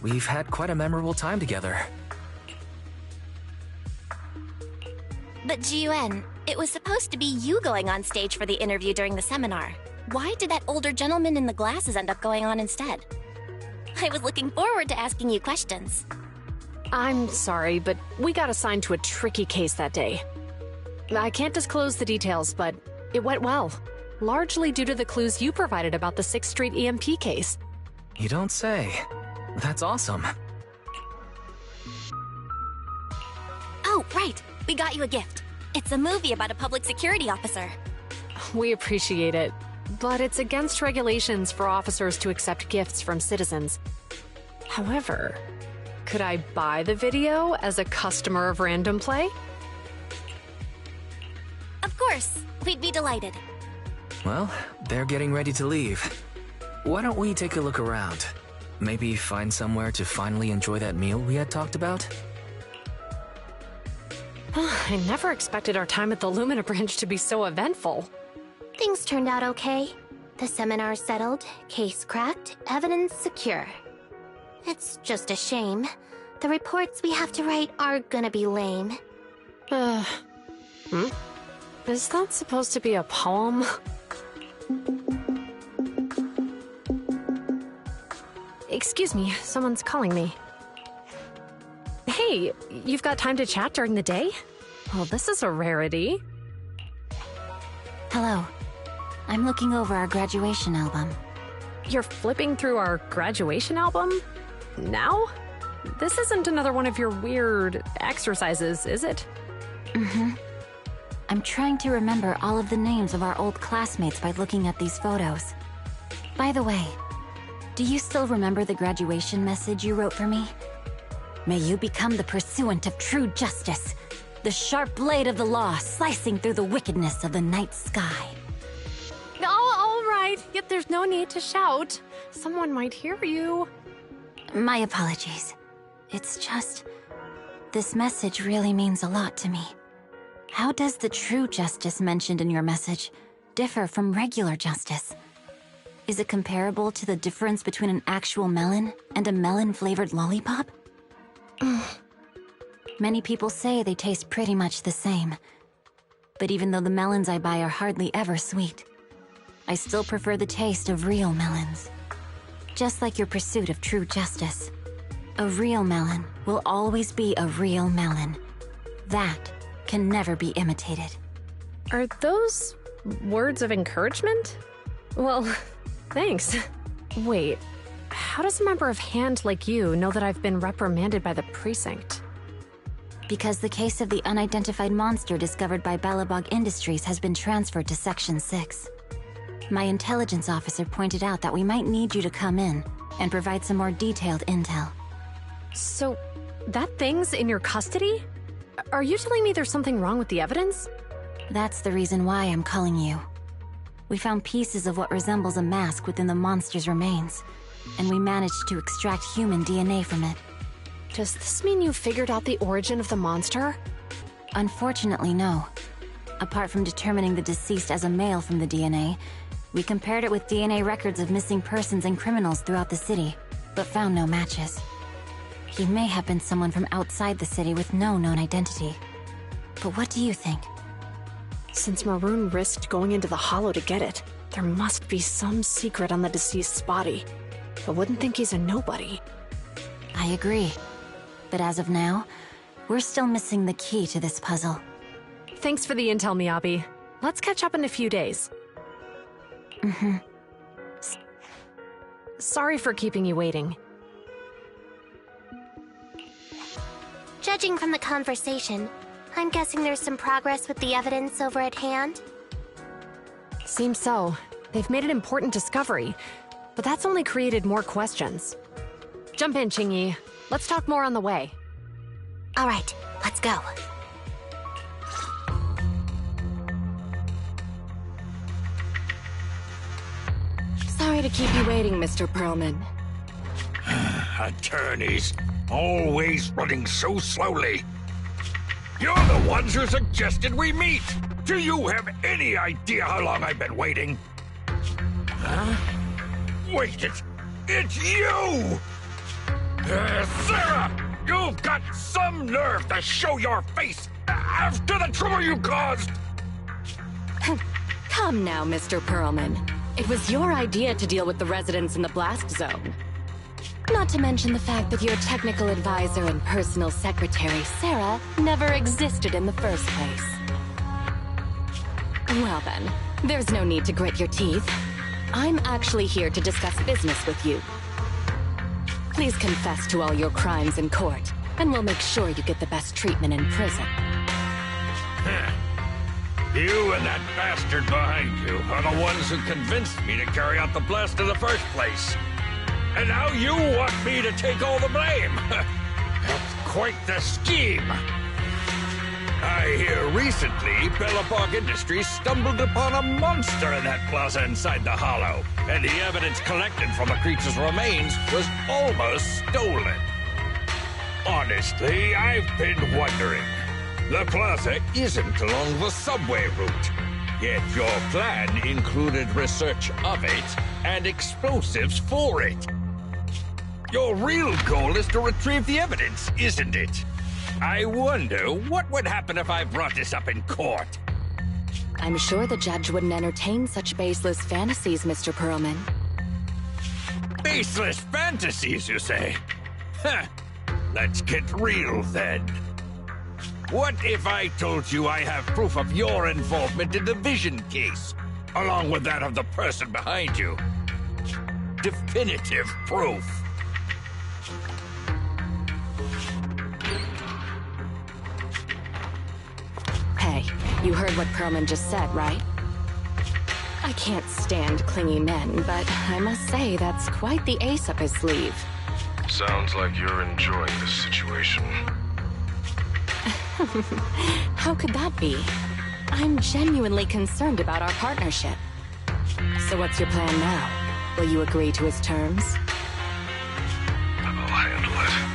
we've had quite a memorable time together. But Zhu Yuan, it was supposed to be you going on stage for the interview during the seminar. Why did that older gentleman in the glasses end up going on instead? I was looking forward to asking you questions. I'm sorry, but we got assigned to a tricky case that day. I can't disclose the details, but it went well. Largely due to the clues you provided about the 6th Street EMP case. You don't say. That's awesome. Oh, right. We got you a gift. It's a movie about a public security officer. We appreciate it, but it's against regulations for officers to accept gifts from citizens. However, could I buy the video as a customer of Random Play? Of course. We'd be delighted. Well, they're getting ready to leave. Why don't we take a look around? Maybe find somewhere to finally enjoy that meal we had talked about? I never expected our time at the Lumina branch to be so eventful. Things turned out okay. The seminar settled, case cracked, evidence secure. It's just a shame. The reports we have to write are gonna be lame. Is that supposed to be a poem? Excuse me, someone's calling me. Hey, you've got time to chat during the day? Well, this is a rarity. Hello. I'm looking over our graduation album. You're flipping through our graduation album? Now? This isn't another one of your weird exercises, is it? Mm-hmm. I'm trying to remember all of the names of our old classmates by looking at these photos. By the way, do you still remember the graduation message you wrote for me? May you become the pursuant of true justice, the sharp blade of the law slicing through the wickedness of the night sky. Oh, all right. Yet there's no need to shout. Someone might hear you. My apologies. It's just... this message really means a lot to me. How does the true justice mentioned in your message differ from regular justice? Is it comparable to the difference between an actual melon and a melon-flavored lollipop? Many people say they taste pretty much the same. But even though the melons I buy are hardly ever sweet, I still prefer the taste of real melons. Just like your pursuit of true justice. A real melon will always be a real melon. That can never be imitated. Are those words of encouragement? Well, thanks. Wait, how does a member of Hand like you know that I've been reprimanded by the precinct? Because the case of the unidentified monster discovered by Belobog Industries has been transferred to Section 6. My intelligence officer pointed out that we might need you to come in and provide some more detailed intel. So, that thing's in your custody? Are you telling me there's something wrong with the evidence? That's the reason why I'm calling you. We found pieces of what resembles a mask within the monster's remains, and we managed to extract human DNA from it. Does this mean you figured out the origin of the monster? Unfortunately, no. Apart from determining the deceased as a male from the DNA, we compared it with DNA records of missing persons and criminals throughout the city, but found no matches. He may have been someone from outside the city with no known identity. But what do you think? Since Maroon risked going into the Hollow to get it, there must be some secret on the deceased's body. I wouldn't think he's a nobody. I agree. But as of now, we're still missing the key to this puzzle. Thanks for the intel, Miyabi. Let's catch up in a few days. Mm-hmm. Sorry for keeping you waiting. Judging from the conversation, I'm guessing there's some progress with the evidence over at hand? Seems so. They've made an important discovery, but that's only created more questions. Jump in, Qingyi. Let's talk more on the way. All right, let's go. Sorry to keep you waiting, Mr. Perlman. Attorneys, always running so slowly. You're the ones who suggested we meet. Do you have any idea how long I've been waiting? Huh? Wait, it's you! Sarah! You've got some nerve to show your face after the trouble you caused! Come now, Mr. Perlman. It was your idea to deal with the residents in the blast zone. Not to mention the fact that your technical advisor and personal secretary, Sarah, never existed in the first place. Well then, there's no need to grit your teeth. I'm actually here to discuss business with you. Please confess to all your crimes in court, and we'll make sure you get the best treatment in prison. You and that bastard behind you are the ones who convinced me to carry out the blast in the first place. And now you want me to take all the blame. That's quite the scheme. I hear recently Belobog Industries stumbled upon a monster in that plaza inside the Hollow, and the evidence collected from the creature's remains was almost stolen. Honestly, I've been wondering. The plaza isn't along the subway route, yet your plan included research of it and explosives for it. Your real goal is to retrieve the evidence, isn't it? I wonder what would happen if I brought this up in court. I'm sure the judge wouldn't entertain such baseless fantasies, Mr. Perlman. Baseless fantasies, you say? Huh. Let's get real, then. What if I told you I have proof of your involvement in the Vision case, along with that of the person behind you? Definitive proof. Hey, you heard what Perlman just said, right? I can't stand clingy men, but I must say that's quite the ace up his sleeve. Sounds like you're enjoying this situation. How could that be? I'm genuinely concerned about our partnership. So what's your plan now? Will you agree to his terms? I'll handle it.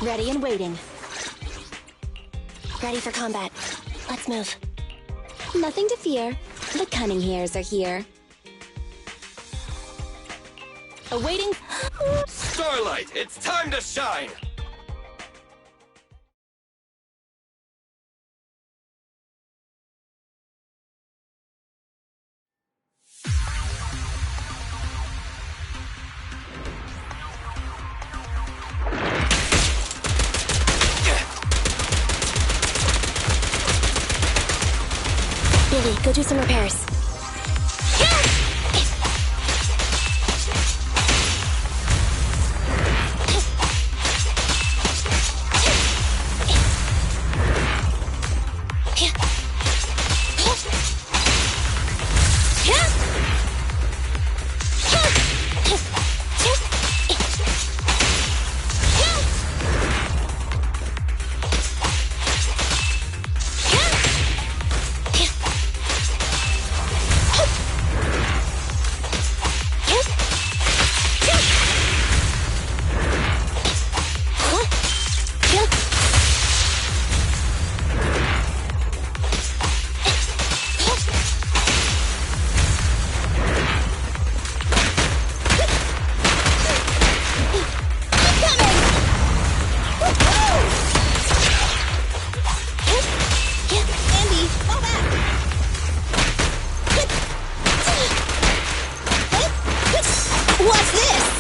Ready and waiting. Ready for combat. Let's move. Nothing to fear. The cunning hairs are here. Awaiting. Starlight, it's time to shine! Billy, go do some repairs. What's this?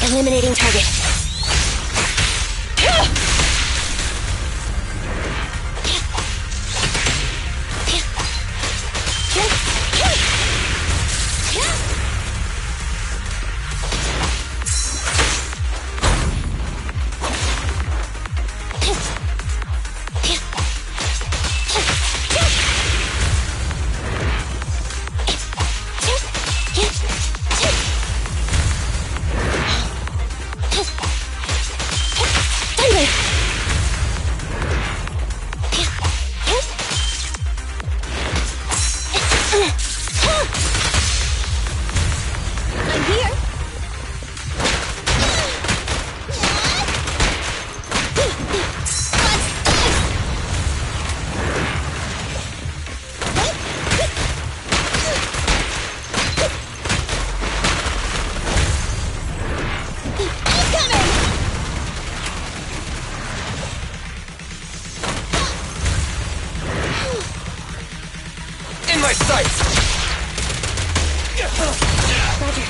Eliminating target. Roger.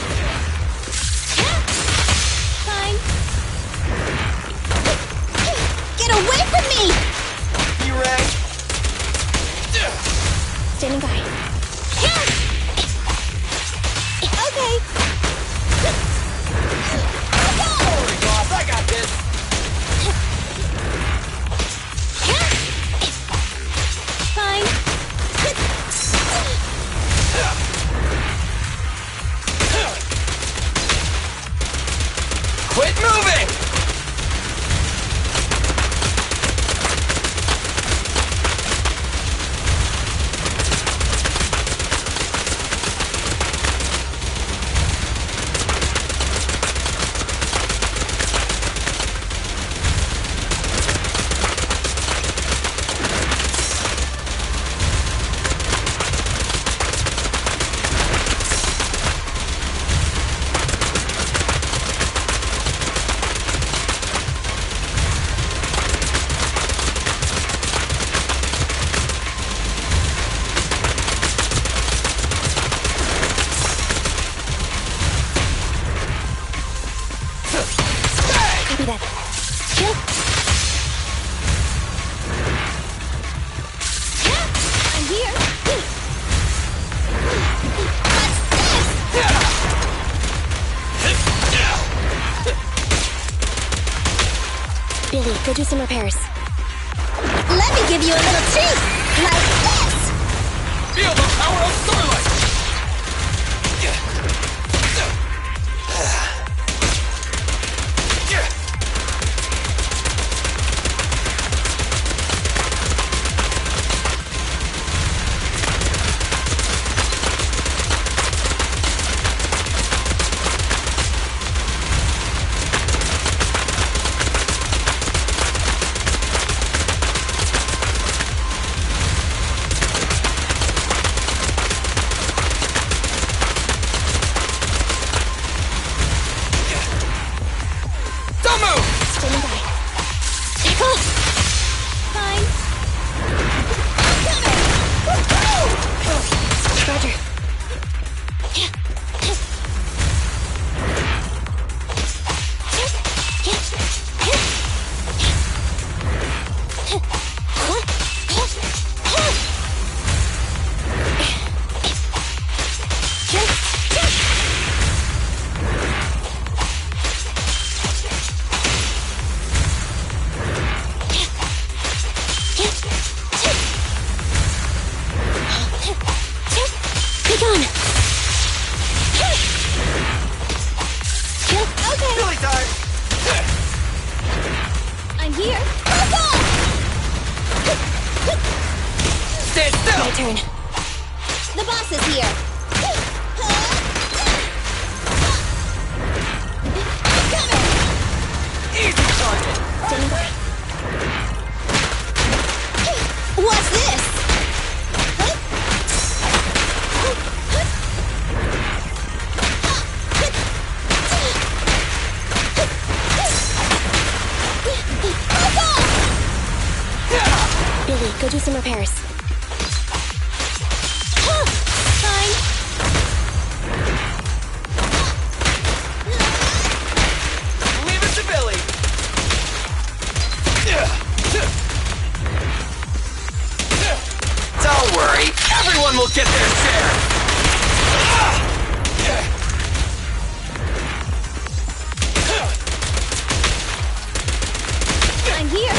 Fine. Get away from me! You rang? Standing by. Okay. Holy boss, I got this! Fine. Quit moving! Copy that. Chill. I'm here. Billy, go do some repairs. Let me give you a little treat! Like this! Feel the power of Starlight! Standing by. Tackle! Fine. Roger. Be gone. Okay. Billy time! I'm here. Stand still! My turn. The boss is here. Easy target! Standing by. What's this? Billy, go do some repairs. Fine. Leave it to Billy! Don't worry, everyone will get their share! I'm here.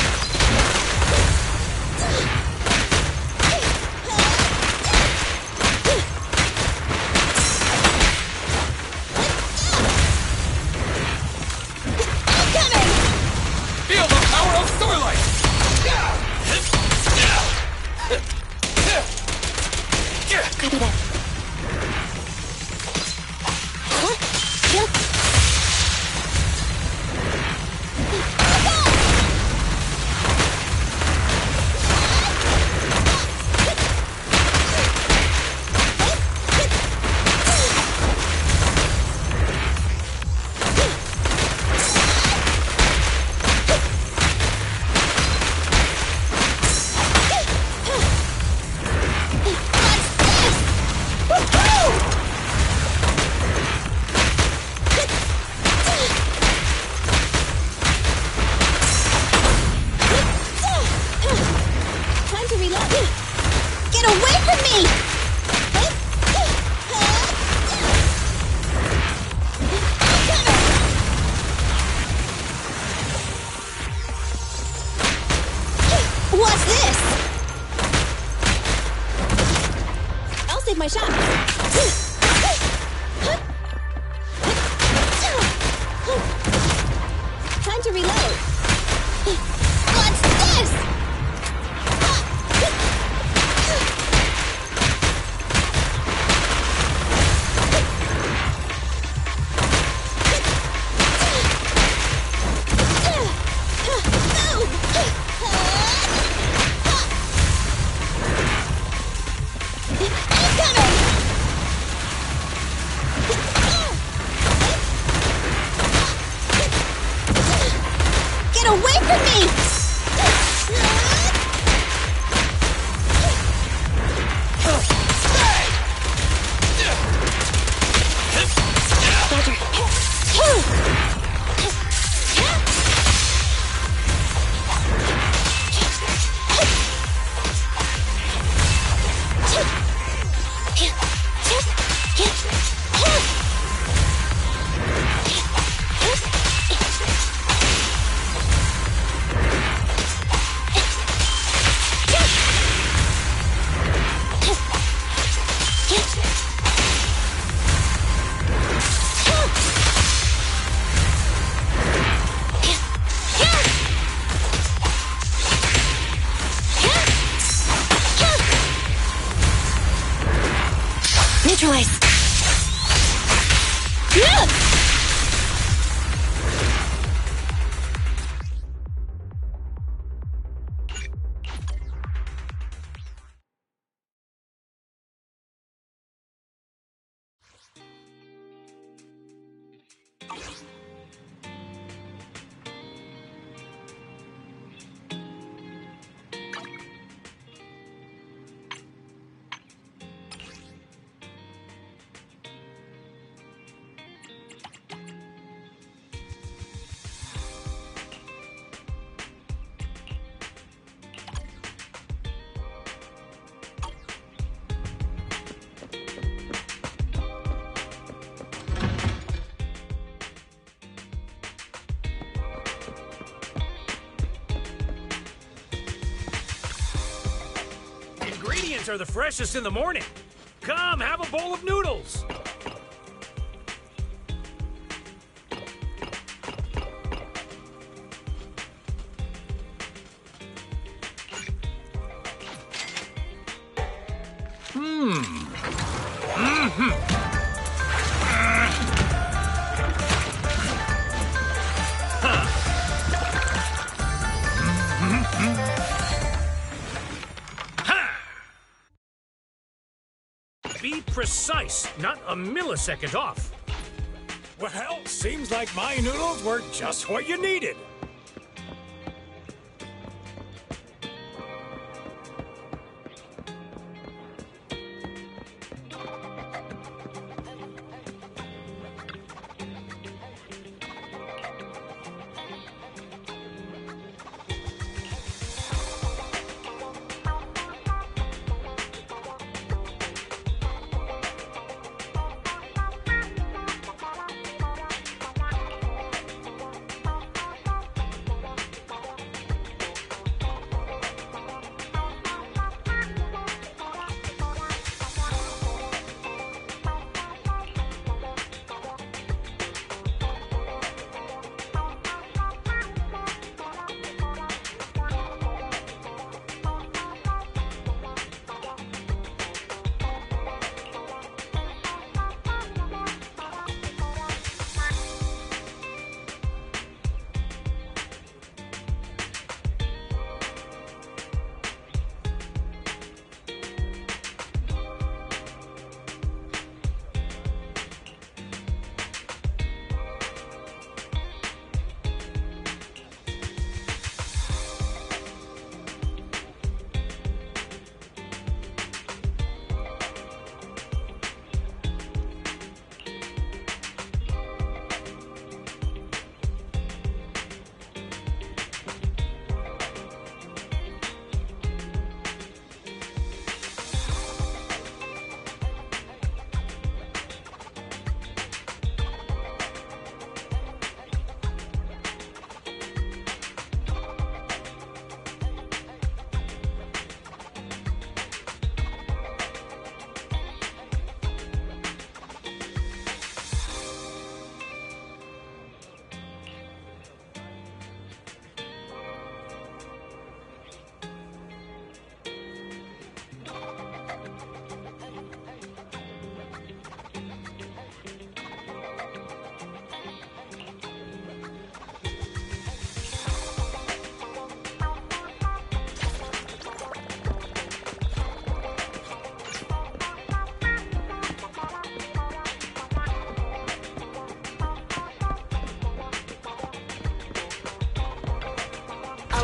Time to reload. What's this? Get away from me! Neutralize. Ingredients are the freshest in the morning. Come, have a bowl of noodles. Be precise, not a millisecond off. Well, seems like my noodles were just what you needed.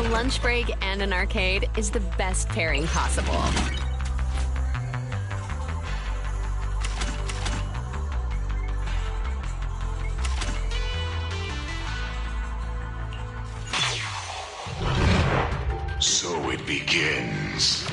lunch break and an arcade is the best pairing possible. So it begins.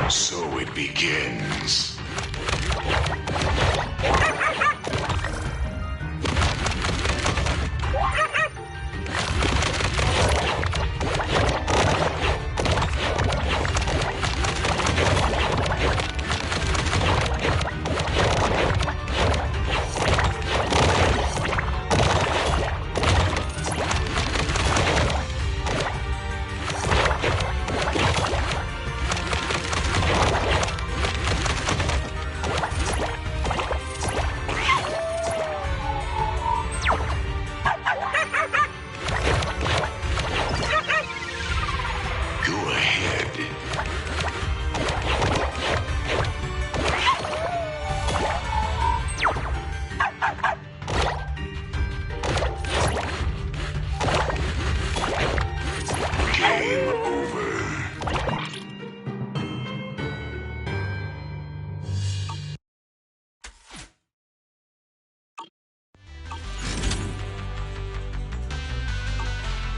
So it begins.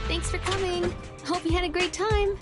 Thanks for coming. Hope you had a great time.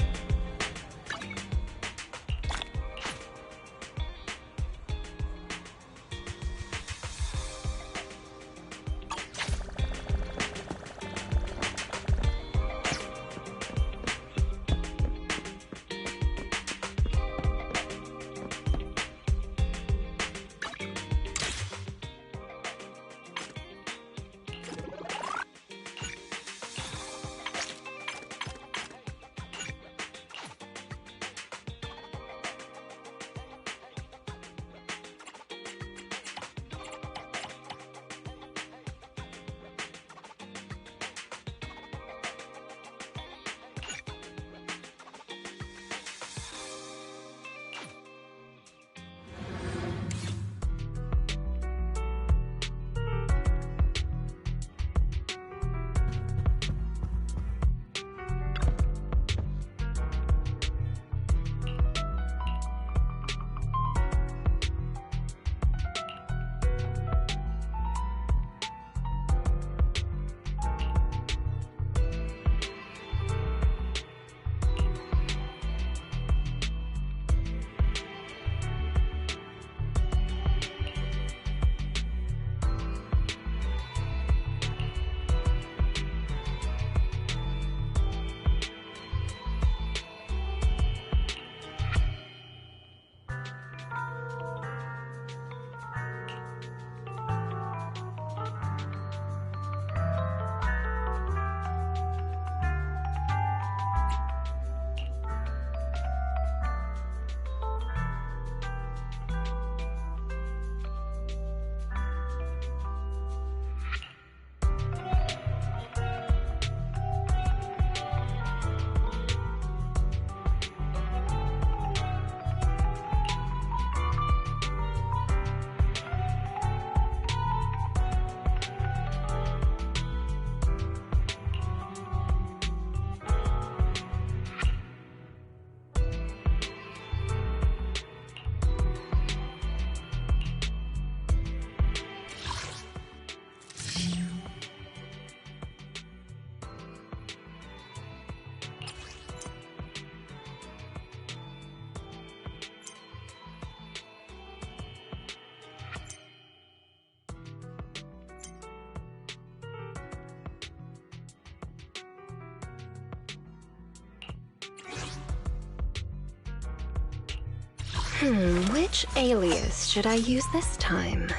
Which alias should I use this time?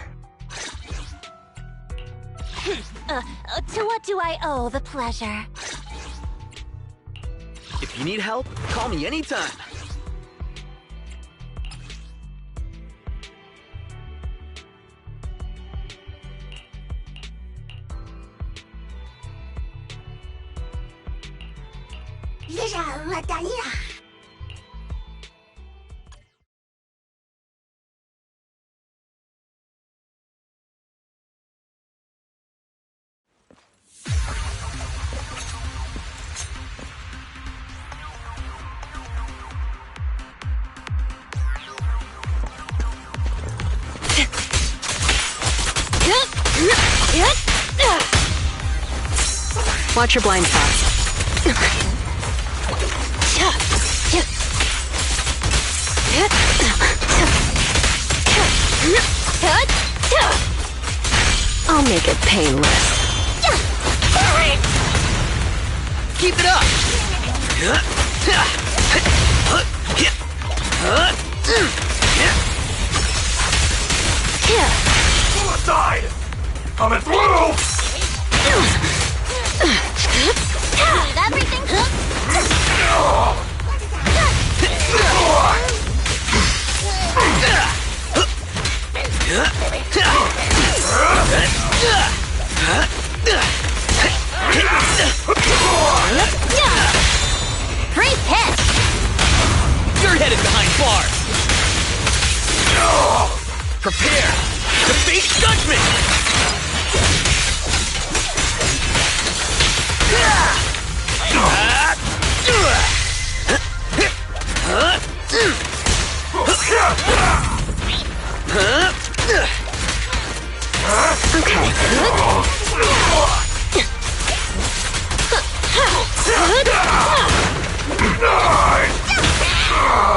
To what do I owe the pleasure? If you need help, call me anytime. Watch your blind spots. I'll make it painless. Keep it up! Suicide! Coming through! Need everything? Free pitch! You're headed behind bars! Prepare to face judgment!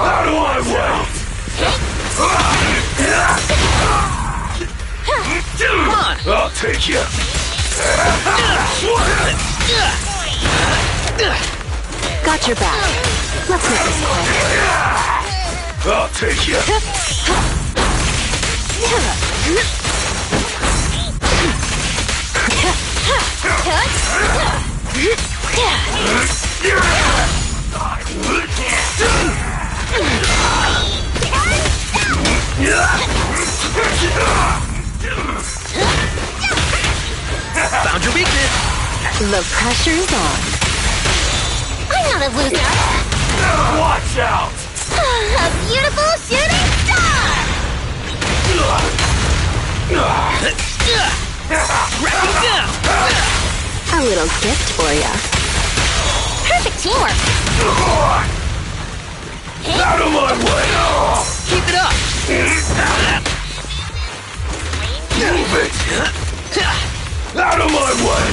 Out of my way! Come on! I'll take you! Got your back. Let's make this quick. I'll take you! Found your weakness! The pressure's on. I'm not a loser. Watch out! A beautiful shooting star! Wrap him down! A little gift for ya. Perfect teamwork. Out of my way! Keep it up! Move it! Out of my way!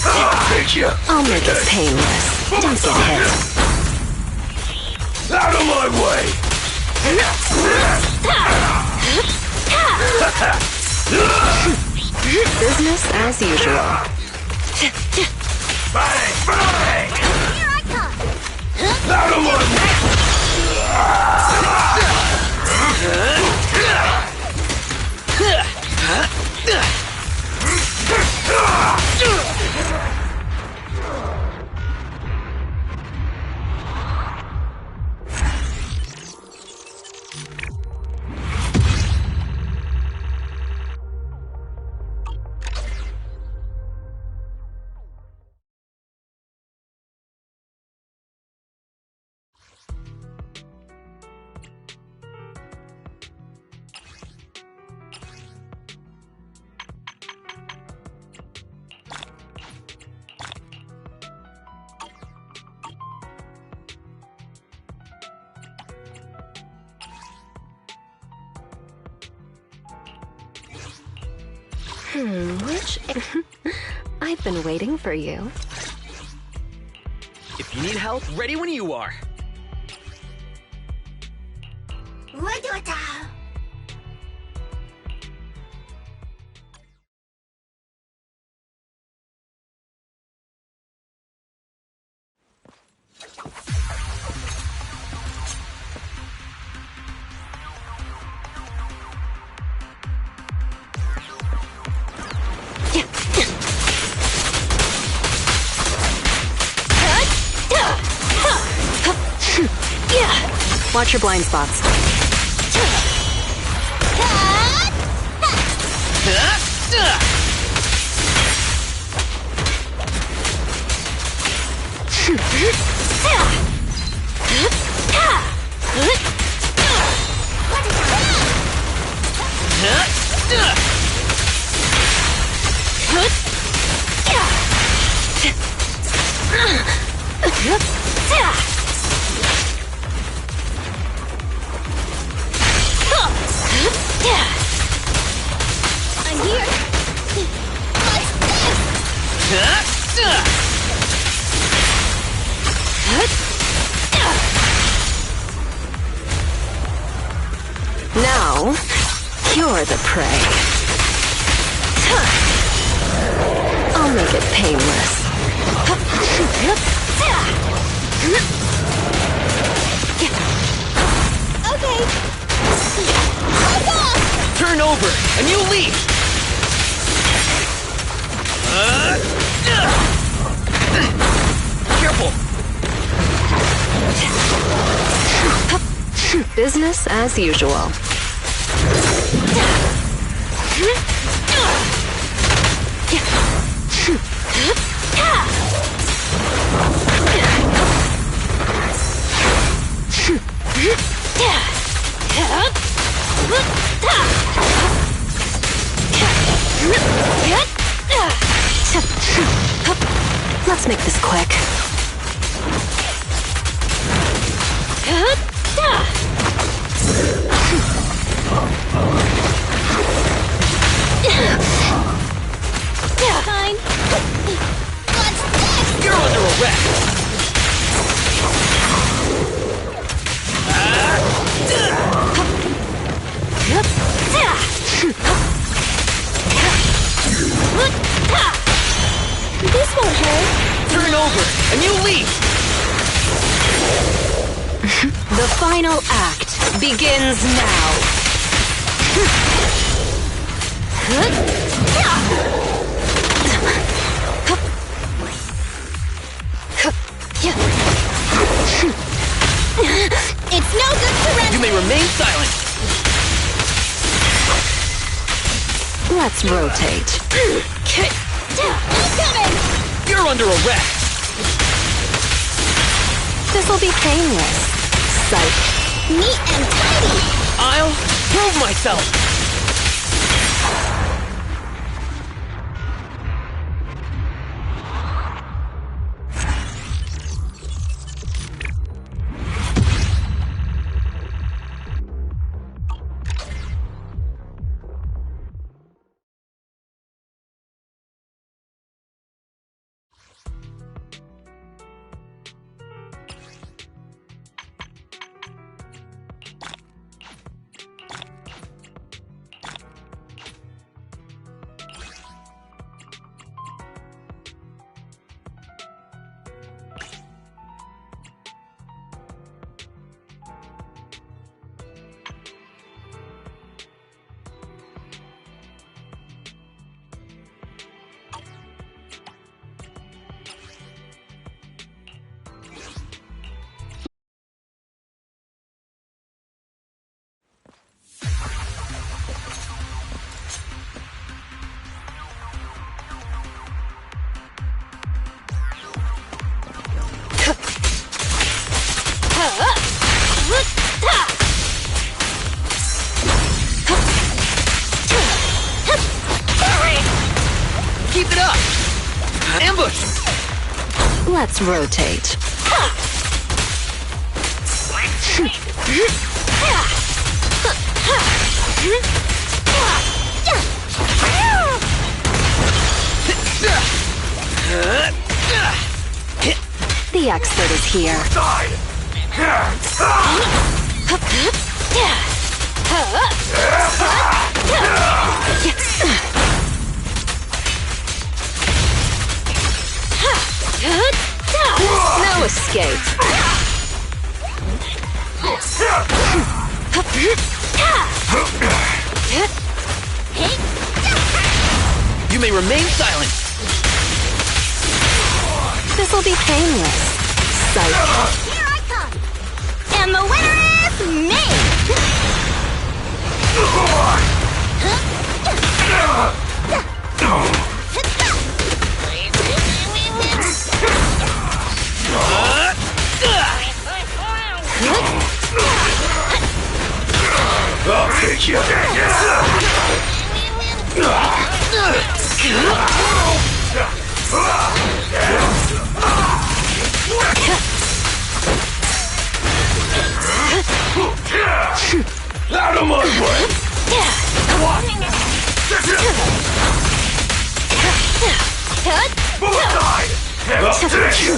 I'll take you! I'll make it painless. Don't get hit. Out of my way! Business as usual. Bang! Bang! Here I come. Out of my way! Which... I've been waiting for you. If you need help, ready when you are. Watch your blind spots. I'm here. What's Now, you're the prey. I'll make it painless. Okay. Take off. Turn over, and you leave! Careful! Business as usual. Let's make this quick. Fine. What's next? You're under arrest! This won't hurt. Turn over, and you leave! The final act begins now. It's no good surrender. You may remain silent. Let's rotate. Incoming. You're under arrest. This'll be painless. Psych. Neat and tidy. I'll prove myself. Keep it up! Ambush! Let's rotate. The expert is here. No escape. You may remain silent. This'll be painless. Psych. Here I come. And the winner is I'll take you. Out of my way! Move aside! I'll take you!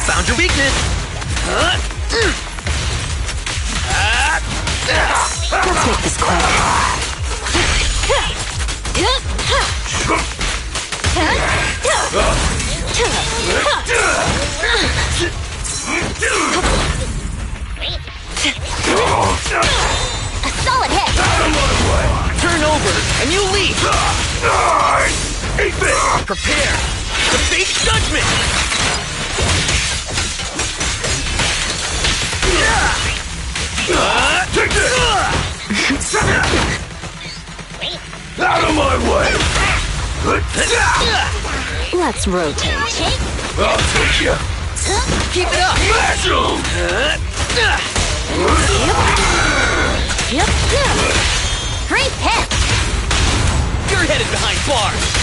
Found your weakness. Let's make this quick. A solid hit! Turn over, and you leave. Prepare to face judgment. Take this! Out of my way! Let's rotate. I'll take you! Keep it up! Smash him! Free hit! You're headed behind bars.